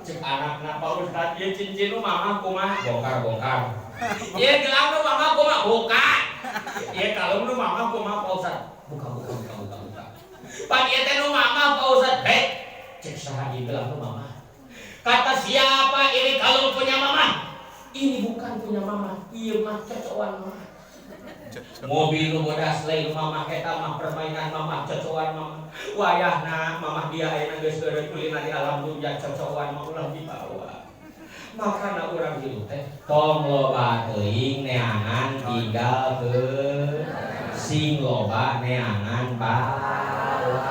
Cek anakna Pak Ustaz ieu cincin nu mamah kumaha? Bongkar. Ieu gelang nu mamah kumaha? Buka. Ieu kalung nu mamah kumaha Pak Ustaz? Buka. Pan ieu teh nu mamah Pak Ustaz. Cek saha ieu gelang nu mamah? Kata siapa ini kalung punya mamah? Ini bukan punya mamah, ieu mah cocokan mamah. Mobil nu bodas lain mamah eta mah permainan mamah cocokan mamah. Wayahna mamah dia ayeuna geus eureun kulina di alam dunya cocokan mah ulah dibawa. Makana urang hirup teh tong loba teuing neangan tinggalkeun. Sing loba neangan bawa.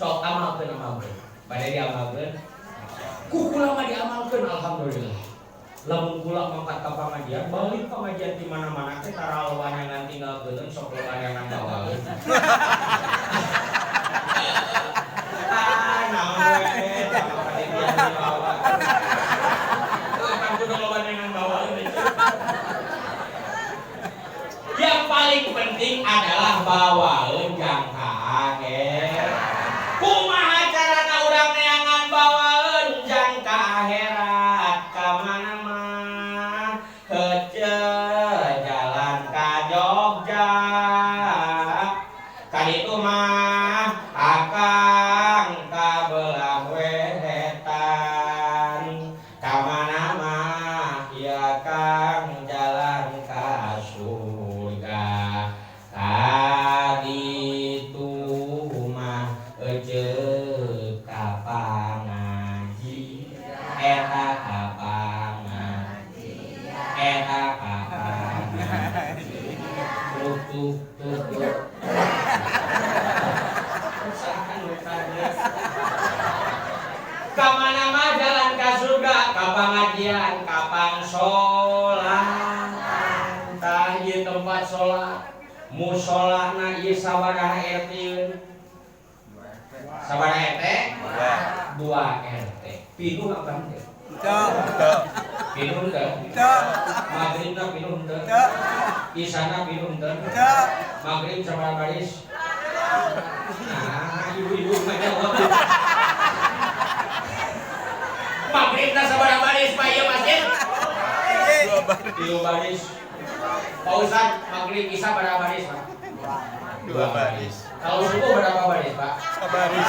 Sok amalkeun. Bade diamalkeun. Ku kula mah diamalkeun alhamdulillah. Lamun kula mangkat ka pangajian, balik pangajian di mana-mana teh tara lowanangan tinggalkeun sok lowanangan bawaeun. Naon we, pangajian dibawa. Kan kudu lowanangan bawaeun. Yang paling penting adalah bawaeun jang ka akhirat. Kumaha carana urang neangan bawaeun jang ka akhirat ka mana mah heuceu jalan ka Jogja ka ditu mah akang ka belah wetan ka mana mah ieu akang jalan ka surga ka ditu mah heuceu ka pangajian eta ka pangajian eta ka pangajian tuh ka mana mah jalan ka surga ka pangajian ka pangsolat tah ieu tempat salat musolana ieu sabaraha RT sabaraha RT 2 RT pinuh apa teh pinuh teh maghribna pinuh teh isana pinuh teh maghrib sabaraha baris nah ibu-ibu mah jawab maghribna sabaraha baris Pak ieu masjid 2 baris Pak Ustaz maghrib isya berapa baris Pak? 2 baris. Kalau subuh berapa baris Pak? Sabaris.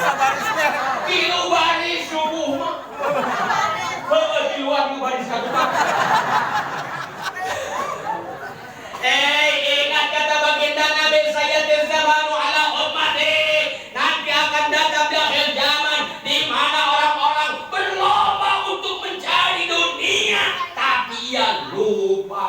Sabarisnya. 3 baris subuh mah. Di luar 2 baris satu Pak. Ingat kata baginda Nabi sayyatil zamanu ala ummati. Nanti akan datang di akhir zaman di mana orang-orang berlomba untuk mencari dunia, tapi ia lupa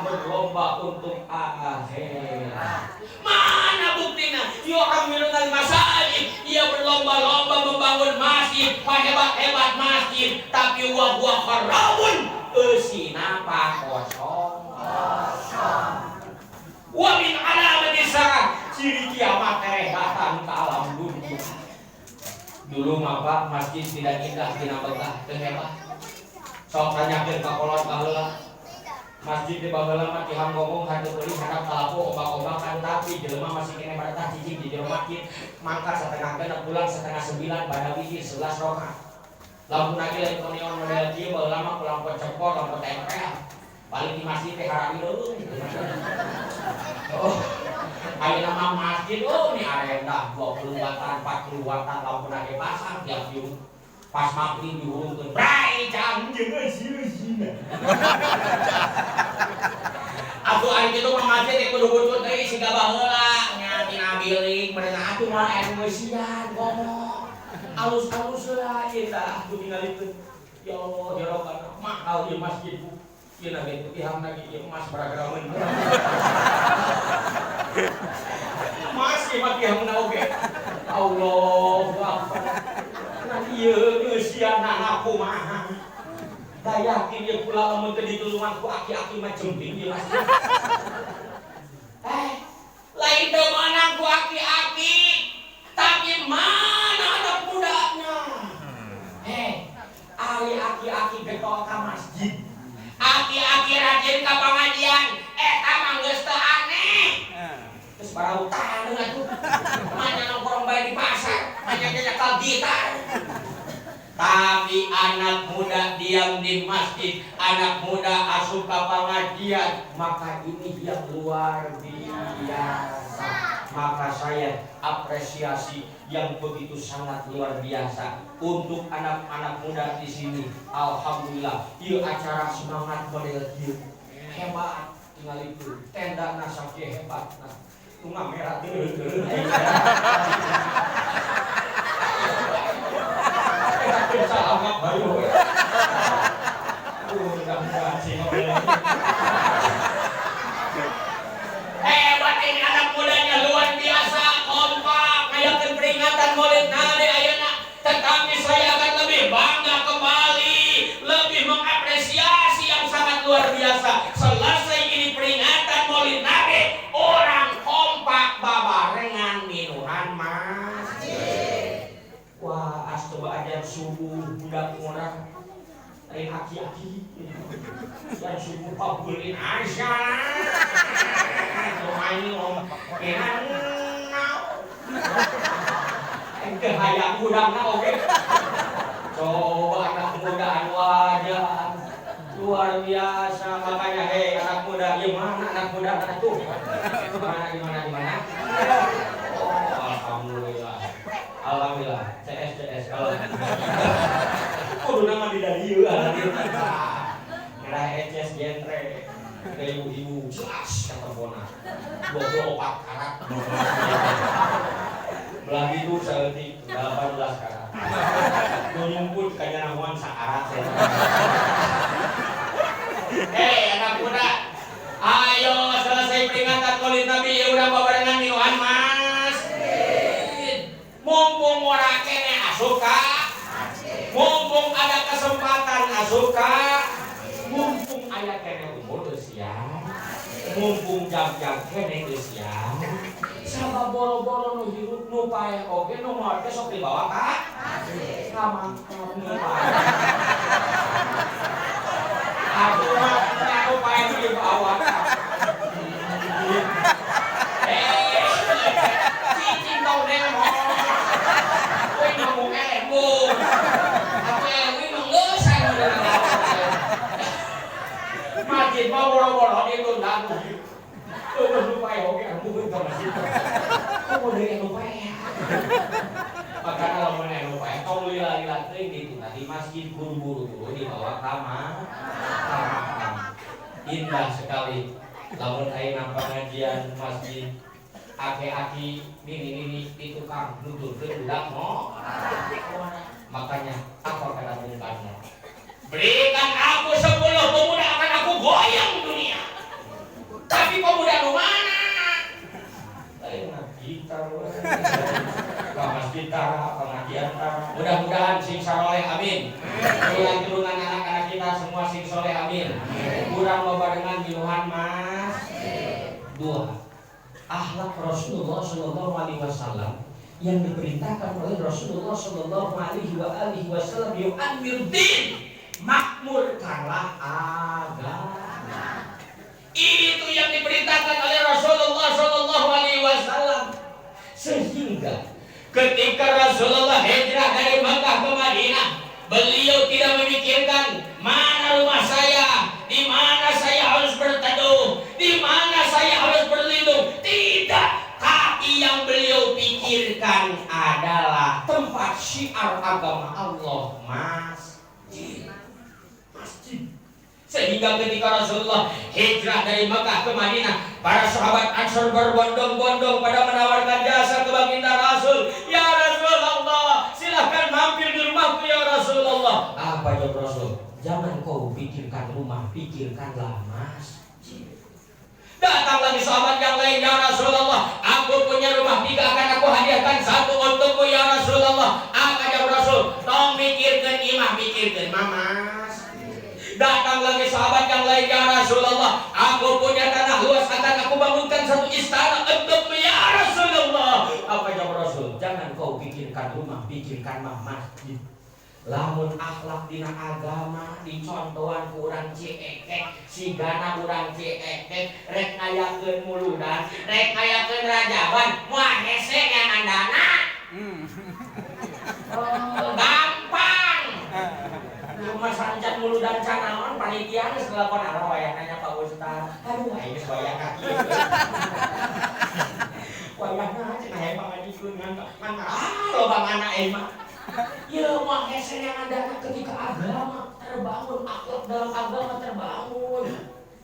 berlomba untuk akhirat. Mana buktinya? Yu'amilunal masajid. Ia berlomba-lomba membangun masjid, hebat-hebat masjid, tapi wa kharabun eusina kosong. Wa min alamati sa'a ciri kiamat teh datang ke alam dunia. Dulu mah Pak masjid tidak indah tina begah teu hebat. Sok tanyakeun ka kolot baheula. Masjid di baheula mah ti ngomong henteu beli hadap kalapo ombak-ombakan tapi jelema masih kene baratah cicing di jero masjid. Mangkat setengah genep pulang setengah 9 pada witir 11 rakaat. Lampu lagi lain neon model kieu baheula mah lampu cepot lampu tempel. Balik di masjid teh harami dulu. Oh, ayeuna mah masjid ni arenda 20 watan 40 watan lampu nage pasang tiap jam. Pas maghrib diurungkeun, brai jam jeung eusi-eusina. Atuh ari kitu mah masjid teh kudu butut deui siga baheula nya tina bilik merenah atuh mah anu eusian ngomong. Alus-alus lah ieu tah kudu ningalikeun. Ya Allah, jarokana mahal ieu masjid Bu. Ieu nage putihang nage ieu emas baragrameun. Mas ieu mah tihangna oge. Allahu Akbar. Ieu eusiana kumaha. Da yakin ieu kula lamun teu ditulungan ku aki-aki mah jemping ieu masjid. Lain teu meunang ku aki-aki, tapi mana anak mudanya? Ari aki-aki beto ka masjid. Aki-aki rajin ka pangajian, eta mah geus teu aneh. Terus barautan atuh. Manya nongkrong bae di pasar, manya nyekel gitar. Tapi anak muda diam di masjid, anak muda asup ka pangajian, maka ini yang luar biasa. Maka saya apresiasi yang begitu sangat luar biasa untuk anak-anak muda di sini. Alhamdulillah, ieu acara semangat model ieu hebat. Tinggal itu tenda nasake hebat. Tunggu merah deuh. Salah baru. Mudah-mudahan sih hebat ini anak mudanya luar biasa kompak. Kayak peringatan Maulid nade ayeuna, tetapi saya akan lebih bangga kembali, lebih mengapresiasi yang sangat luar biasa. Selesai ini peringatan Maulid nade, orang kompak babarengan minuhan masjid. Wah, as coba ajar subuh budak orang lain aki-aki yang subuh pabulin aja main om kenan ke hayang budakna oke. Coba anak muda wajah luar biasa, makanya hei anak muda, gimana anak muda anak tuh gimana alhamdulillah CS kudu nama di dadieu ngerah ECS genre ke ibu-ibu jelas ketepona 24 karat belah itu seetik 18 karat nyumput kaya namuan sakarat hei anak muda, ayo selesai peringatan Maulid Nabi ya udah babarengan minuhan masjid. Mumpung ora kene asuka, mumpung ada kesempatan asuka, mumpung aya kene umur usia, mumpung jam-jam kene usia, sama boro-boro nu hirup nu paeh oge nu moal teh sok dibawa ka kamangkap nu paeh. Aku mah nu paeh dibawa ka. Cicing tau demo. Kowe ngomong elmu. Aku elmu mengesan udah. Masjid mau boro-boro ditunda. Lupa ya oke aku ke masjid. Kamu dari lupa ya. Maka kalau mana lupa ya, kau lila-lila teuing gitu di masjid buru-buru di bawah kamar. Indah sekali. Lamun ayeuna pengajian masjid aki-aki nini di tukang nuturkeun budak mo. Makanya apa kata bungkarnya? Berikan aku 10 pemuda akan aku goyang dunia. Tapi pemuda lu mana? Ayeuna gitar we. Ka masjid tara, pengajian tara. Mudah-mudahan sing saleh amin. Turunan anak-anak kita semua sing saleh amin. Kurang babarengan minuhan mas. 2. Akhlak Rasulullah sallallahu alaihi wasallam yang diperintahkan oleh Rasulullah sallallahu alaihi wasallam yu'amir din, makmurkanlah agama. Itu yang diperintahkan oleh Rasulullah sallallahu alaihi wasallam. Sehingga ketika Rasulullah hijrah dari Makkah ke Madinah, beliau tidak memikirkan mana rumah saya, di mana saya harus berteduh, di mana saya harus berlindung. Tidak, kaki yang beliau pikirkan adalah tempat syiar agama Allah, masjid. Sehingga ketika Rasulullah hijrah dari Makkah ke Madinah, para sahabat Ansor berbondong-bondong pada menawarkan jasa ke baginda Rasul. Ya Rasulullah, silahkan mampir di rumahku ya Rasulullah. Apa jawab Rasul? Jangan kau pikirkan rumah, pikirkanlah masjid. Datang lagi sahabat yang lain, ya Rasulullah, aku punya rumah 3 akan aku hadiahkan 1 untukku ya Rasulullah. Apa jawab Rasul? Tong mikirkan imah, mikirkan mamas. Datang lagi sahabat yang lain, ya Rasulullah, aku punya tanah luas akan aku bangunkan 1 istana untukmu ya Rasulullah. Apa jawab Rasul? Jangan kau pikirkan rumah, pikirkan masjid. Lamun akhlak dina agama dicontohan kurang ciekek, sigana kurang ciekek, rek ngayakeun muludan, rek ngayakeun rajaban, moal hese ngandana. Gampang. Rumah sancan muludan canaon panitia geus nelpon arwah ya nanya Pak Ustaz. Aduh aing geus bayang kaki. Wayahna cenah hayang pangajikeun ngan loba mana ieu mah. Ya mah hese yang ada ketika agama terbangun, akhlak dalam agama terbangun.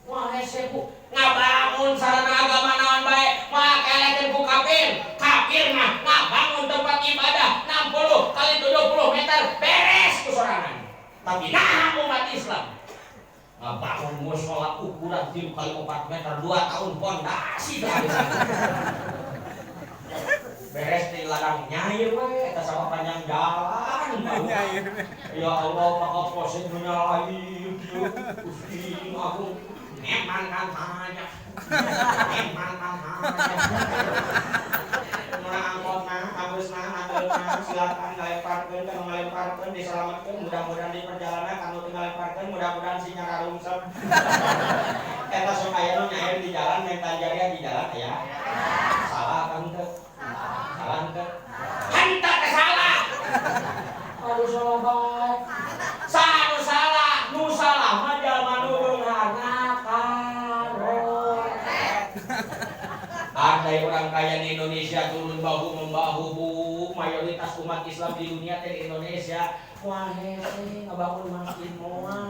Mah hese ku ngabangun sarana agama naon bae, mah kalekeun ku kafir mah ngabangun tempat ibadah 60 kali 70 meter beres ku sorangan. Tapi nah umat Islam ngabangun mushola ukuran 3 kali 4 meter 2 tahun pondasi dah. beres di ladang nyair we eta sama panjang jalan Nyair. ya Allah maka proses menyalahi pusing aku emang kan hanya angkot mah kamus mah angkot mah silakan ngalemparkeun kana ngalemparkeun diselamatkeun mudah-mudahan di perjalanan kanu teu ngalemparkeun mudah-mudahan si nyara rungsep eta sok aya nu nyair di jalan mental jariah di jalan aya salah kan teu salah teu henteu teh salah aduh salah bae saha nu salah nu salah mah jalma nu beunghana ada orang kaya di Indonesia turun bahu membahu bu mayoritas umat Islam di dunia di Indonesia wah ngebangun masjid moal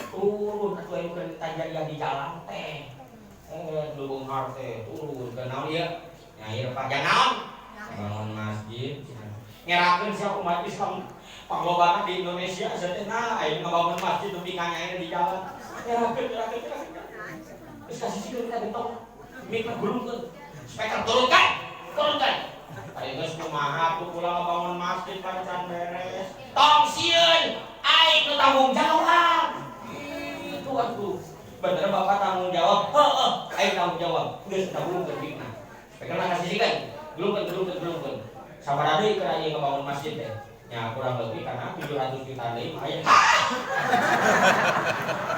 turun atuh aya bukan tajariah di jalan teh lubung harte turun ke naon ieu nyair pajanaon bangun masjid ngerakeun sia umat Islam panglobana di Indonesia satena aya ngebangun masjid nepi ka nyair di jalan ngerakeun geus kasih sieun ka bentok mikir gulungkeun speaker turunkan ayo geus kumaha tuh kula bangun masjid pancan beres tong sieun aing nu tanggung jawab itu atuh bener bapak tanggung jawab heeh aing tanggung jawab geus eta gulungkeun dikna speaker mah kasih sieun gulungkeun sabaraha deui keur aya bangun masjid teh nya kurang lebih karena 700 juta deui mah aya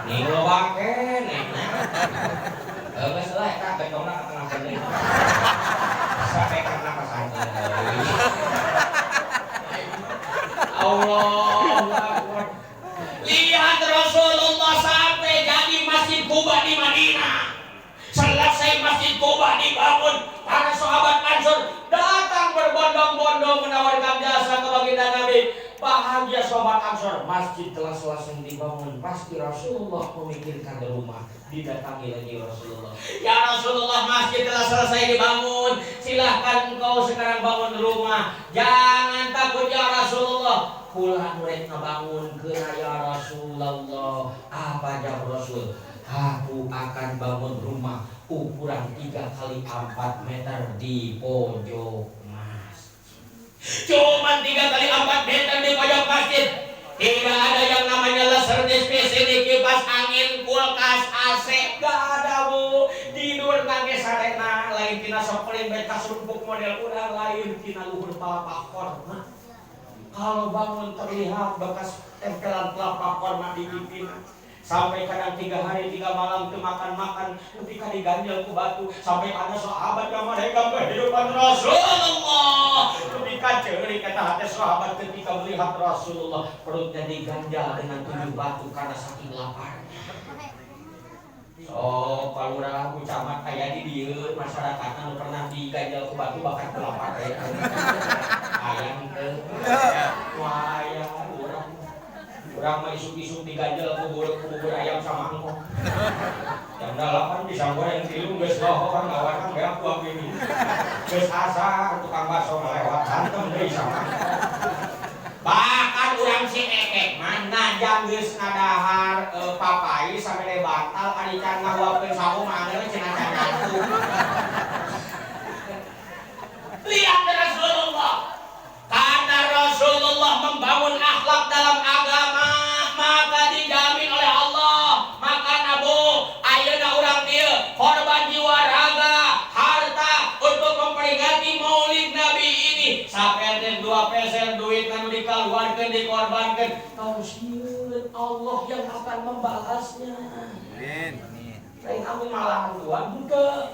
ning lo bake nengna geus lah eta betongna ka tengah deui sampai karena pasantren Allahu Akbar lihat Rasulullah sampai jadi Masjid Quba di Madinah selesai Masjid Quba dibangun para sahabat Ansor datang berbondong-bondong menawarkan jasa ke baginda Nabi bahagia sahabat Ansor masjid telah selesai dibangun pasti Rasulullah memikirkan di rumah didatangi lagi Rasulullah ya Rasulullah masjid telah selesai dibangun silahkan engkau sekarang bangun rumah jangan takut ya Rasulullah kula rek ngabangun keuna ya Rasulullah apa jawab Rasul aku akan bangun rumah ukuran 3 kali 4 meter di pojok masjid cuman 3 kali 4 meter di pojok masjid tidak ada yang namanya laser spesial kipas angin kulkas AC gak ada bu tidur ngangge sarena lain tina sopling bet kasumpuk model urang lain tina luhur palapa korma kalau bangun terlihat bekas tempelan pelapa korma di pipinya sampai kadang 3 hari 3 malam teu makan ketika diganjel ku batu sampai ada sahabat yang mereka kehidupan Rasulullah ketika ceurik kata hati sahabat ketika melihat Rasulullah perutnya diganjal dengan 7 batu karena saking laparnya so palurah ku camat aya di dieu masyarakat anu pernah diganjal ku batu bakat lapar ayam teu wah aya urang mah isuk-isuk diganjel kubur ayam sama angkot jam 8 bisa goreng tilu geus lohor ngawarkan beak ku abdi geus asar tukang bakso lewat hantem deui sama bahkan urang si ekek mana jam geus ngadahar papai sampai bantal ari can ngahuapkeun saung mah anggeuna cenah can lihat Rasulullah karena Rasulullah membangun akhlak dalam agama maka dijamin oleh Allah maka nabu ayeuna urang dieu korban jiwa raga harta untuk memperingati maulid Nabi ini saperten 2 peser duit anu dikeluarkeun dikorbankeun tausieueun Allah yang akan membalasnya amin lain amun malah tuan henteu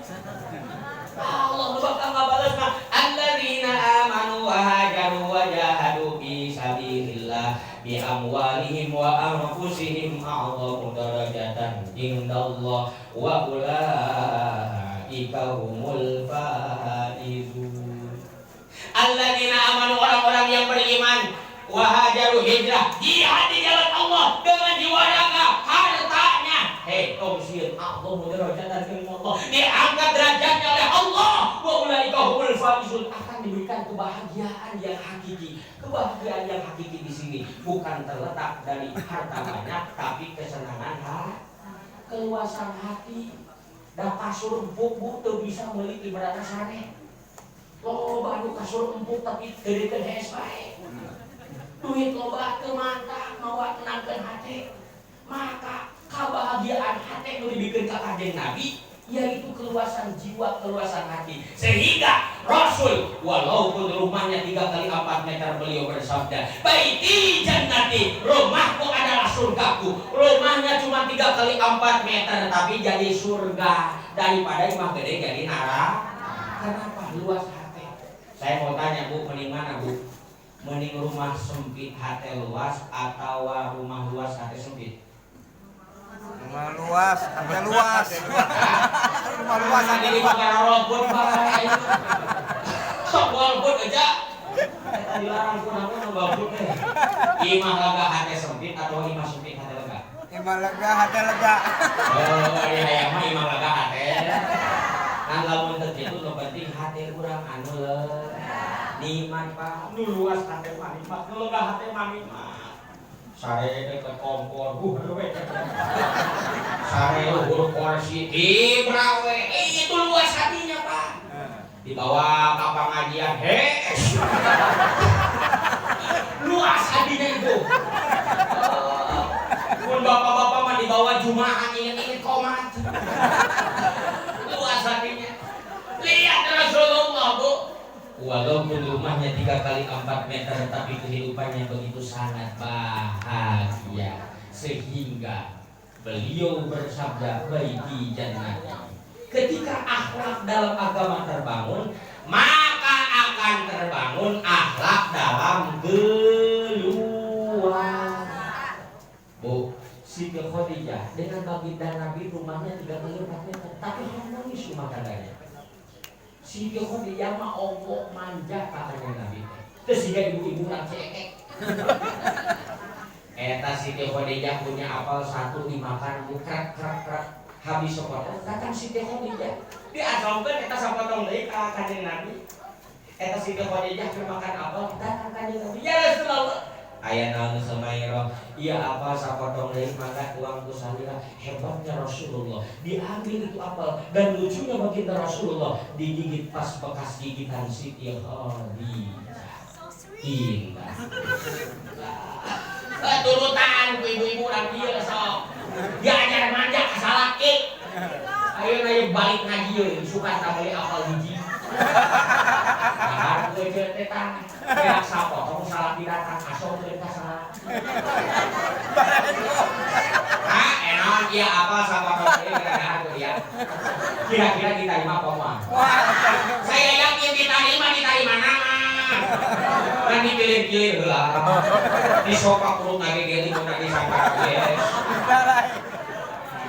Allah bakal ngabalasna alladzina amanu wa hajaru wa jahadu fi sabilillah bi amwalihim wa anfusihim a'dhamu darajatan indallah wa ulaika humul faizun alladzina amanu orang-orang yang beriman wa hajaru hijrah jihad di jalan Allah dengan jiwa raga hartanya tausieueun a'dhamu darajatan indallah diangkat derajatnya oleh Allah wa ulaika humul faizun akan diberikan kebahagiaan yang hakiki. Kebahagiaan yang hakiki di sini bukan terletak dari harta banyak tapi kesenangan hati, keluasan hati. Da kasur empuk teu bisa meuli ibaratna sare. Loba anu kasur empuk tapi gedekeun hees bae. Duit loba teu mantap mawa tenangkeun hate. Maka kebahagiaan hati nu dibikeun ka Kanjeng Nabi yaitu keluasan jiwa, keluasan hati. Sehingga Rasul walaupun rumahnya 3x4 meter beliau bersabda, "Baiti jannati, rumahku adalah surgaku." Rumahnya cuma 3x4 meter tapi jadi surga daripada imah gede jadi neraka. Kenapa? Luas hati. Saya mau tanya Bu, mending mana Bu? Mending rumah sempit hati luas atau rumah luas hati sempit? Rumah luas, hati luas. Rumah luas, hati Jadi luas. bukan robot bae. Sok golput aja. Kita dilarang kurang-kurang golput deh. Imah lega hati sempit atau imah sempit hati lega? Imah lega, hati lega. Oh, ari hayang mah imah lega hati. Kan lamun teu kitu nu penting hati kurang anu nikmat Pak. Nu luas hati mah nikmat, nu lega hati mah nikmat. Sare deket kompor, sare luhur kursi, brawe, itu luas hatinya Pak. Dibawa ke pengajian, luas hatinya itu. Pun bapak-bapak mah dibawa jumahan ingin komat, luas hatinya. Lihat Rasulullah Bu. Walaupun rumahnya 3x4 meter tapi kehidupannya begitu sangat bahagia sehingga beliau bersabda baiti jannati. Ketika akhlak dalam agama terbangun, maka akan terbangun akhlak dalam keluarga. Bu, Siti Khadijah dengan baginda Nabi rumahnya 3x4 meter tapi harmonis rumah tangganya. Siti Khadijah mah ongkok manja katanya Nabi. Terus sehingga ibu-ibu nak cekek. Eta Siti Khadijah punya apel 1 dimakan krek. Habis sepotong datang Siti Khadijah. Diasomkeun eta sapotong deui ka Kanjeng Nabi. Eta Siti Khadijah keur makan apel datang Kanjeng Nabi. Ya Rasulullah. Aya naon Sumairah, iya apa sapotong deui mangga uang ku salira. Hebatnya Rasulullah, diambil itu apel dan lucunya baginda Rasulullah digigit pas bekas gigitan Siti Khadijah. Indah. Turutan ku ibu-ibu urang ieu sok. Diajar manja ka salaki. Ayeuna balik ngaji euy, suka tabeli apel hiji. Nah, gue cerita kayak sapotong salah datang asal cerita salah. Ah, enak dia apa sapotong ini gara-gara dia. Kira-kira diterima koma. Saya yakin diterima nama. Kan dipilih-pilih lah. Di sofa perut lagi gini udah disangka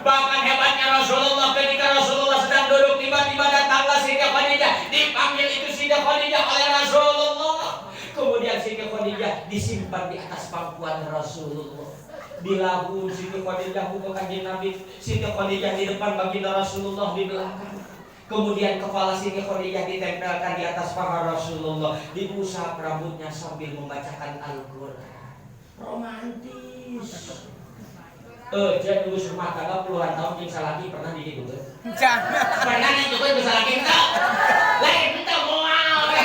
Bahkan hebatnya Rasulullah ketika Rasulullah sedang duduk tiba-tiba datanglah Siti Khadijah, dipanggil itu Siti Khadijah oleh Rasulullah. Kemudian Siti Khadijah disimpan di atas pangkuan Rasulullah. Dilabur Siti Khadijah untuk Kanjeng Nabi, Siti Khadijah di depan baginda Rasulullah di belakang. Kemudian kepala Siti Khadijah ditempelkan di atas paha Rasulullah, diusap rambutnya sambil membacakan Al-Qur'an. Romantis. Jangan dulu rumah tangga puluhan tahun jeung salaki pernah dihidupkeun. Jangan. Pernah dihidupkeun jeung salaki teu? Lain teu moal we.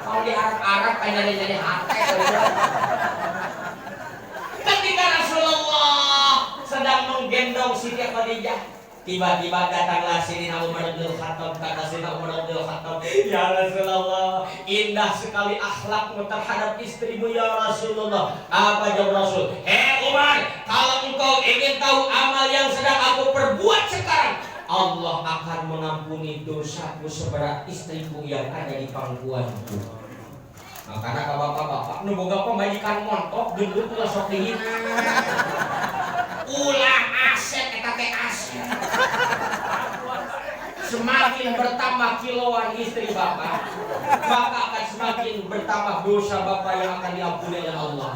Kalau diarak-arak pengen jadi hate. Ketika Rasulullah sedang menggendong Siti Khadijah, tiba-tiba datanglah Sayyidina Umar bin Khattab. Kata Sayyidina Umar bin Khattab, "Ya Rasulullah, indah sekali akhlakmu terhadap istrimu ya Rasulullah." Apa jawab Rasul? Umar, kalau engkau ingin tahu amal yang sedang aku perbuat sekarang, Allah akan mengampuni dosaku seberat istriku yang ada di pangkuanku. Nah, karena bapak-bapak nu boga pemajikan montok gendut ulah sok dihina. Ulah aset eta teh aset. Semakin bertambah kiloan istri bapak, maka akan semakin bertambah dosa bapak yang akan diampuni oleh Allah.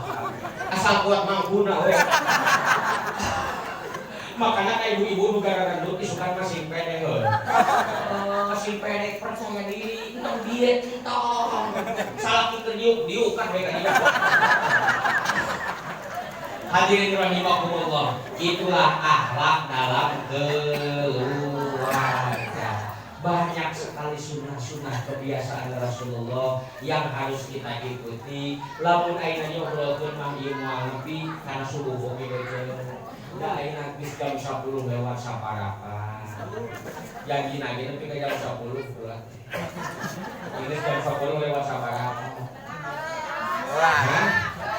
Asal kuat mangguna we. Makanya kayak ibu-ibu nu gara-gara gendut isukan mah sing pede heuh. Sing pede percaya diri, entong diet entong. Salah kitu diuk kan we ka dieu. Hadirin rahimakumullah, itulah akhlak dalam keluarga. banyak sekali sunnah-sunnah kebiasaan Rasulullah yang harus kita ikuti. Lamun ayeuna nyobrolkeun mah ieu moal nepi kana subuh oge beujeur. Da ayeuna geus jam 10 lewat saparapan. Janjina ge nepi ka jam 10 pula. Ini jam 10 lewat saparapan.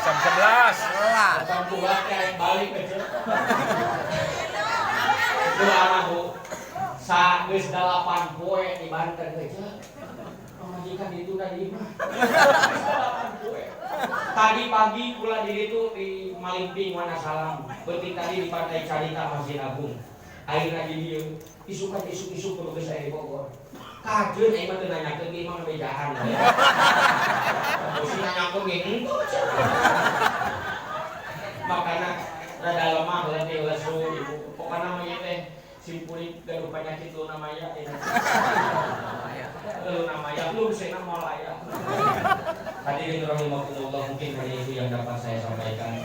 Jam 11. Jam 2 karek balik beujeur. Dua anak sa geus 8 poe di Banten beujeur. Pamajikan itu tadi mah. 8 poe. Tadi pagi pula di itu di Malimping Wonosalam. Beuting tadi di Pantai Carita Masjid Agung. Ayeuna di dieu isukan isu-isu kudu geus aya di Bogor. Kajeun aing mah teu nanyakeun ieu mah ngabejaan. Terus nanyakeun ge engko. Makana rada lemah leutik lesu ibu. Pokona mah ieu teh simpulik gaduh penyakit Luna Maya ini. Luna Maya belum sena molaya. Hadirin rahimakumullah, mungkin hanya itu yang dapat saya sampaikan.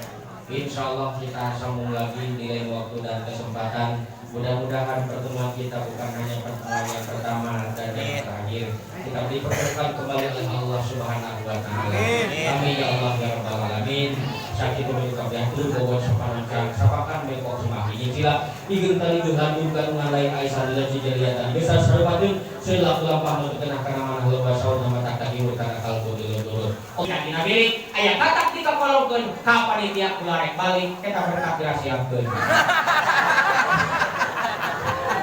Insyaallah kita sambung lagi di lain waktu dan kesempatan. Mudah-mudahan pertemuan kita bukan hanya pertemuan yang pertama dan yang terakhir. Kita dipertemukan kembali oleh Allah Subhanahu wa taala. Amin ya Allah ya rabbal alamin. Sakit menuju kabeh bawa sapanangkan sapakan mekok semahi sila bigeun tali gelandung kandungan lain Aisyah dan Jariatan besar sarepatun sila lampah nutukeun kana manah loba saur nama tak takiur kana kalbu dulur-dulur. Oke dina birik aya katak dikakolongkeun ka panitia kularek balik eta berkat dirasiakeun.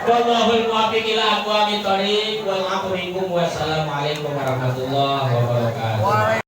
Wallahul muwaffiq ila aqwamit thoriq wal 'afwu minkum wassalamu alaikum warahmatullahi wabarakatuh.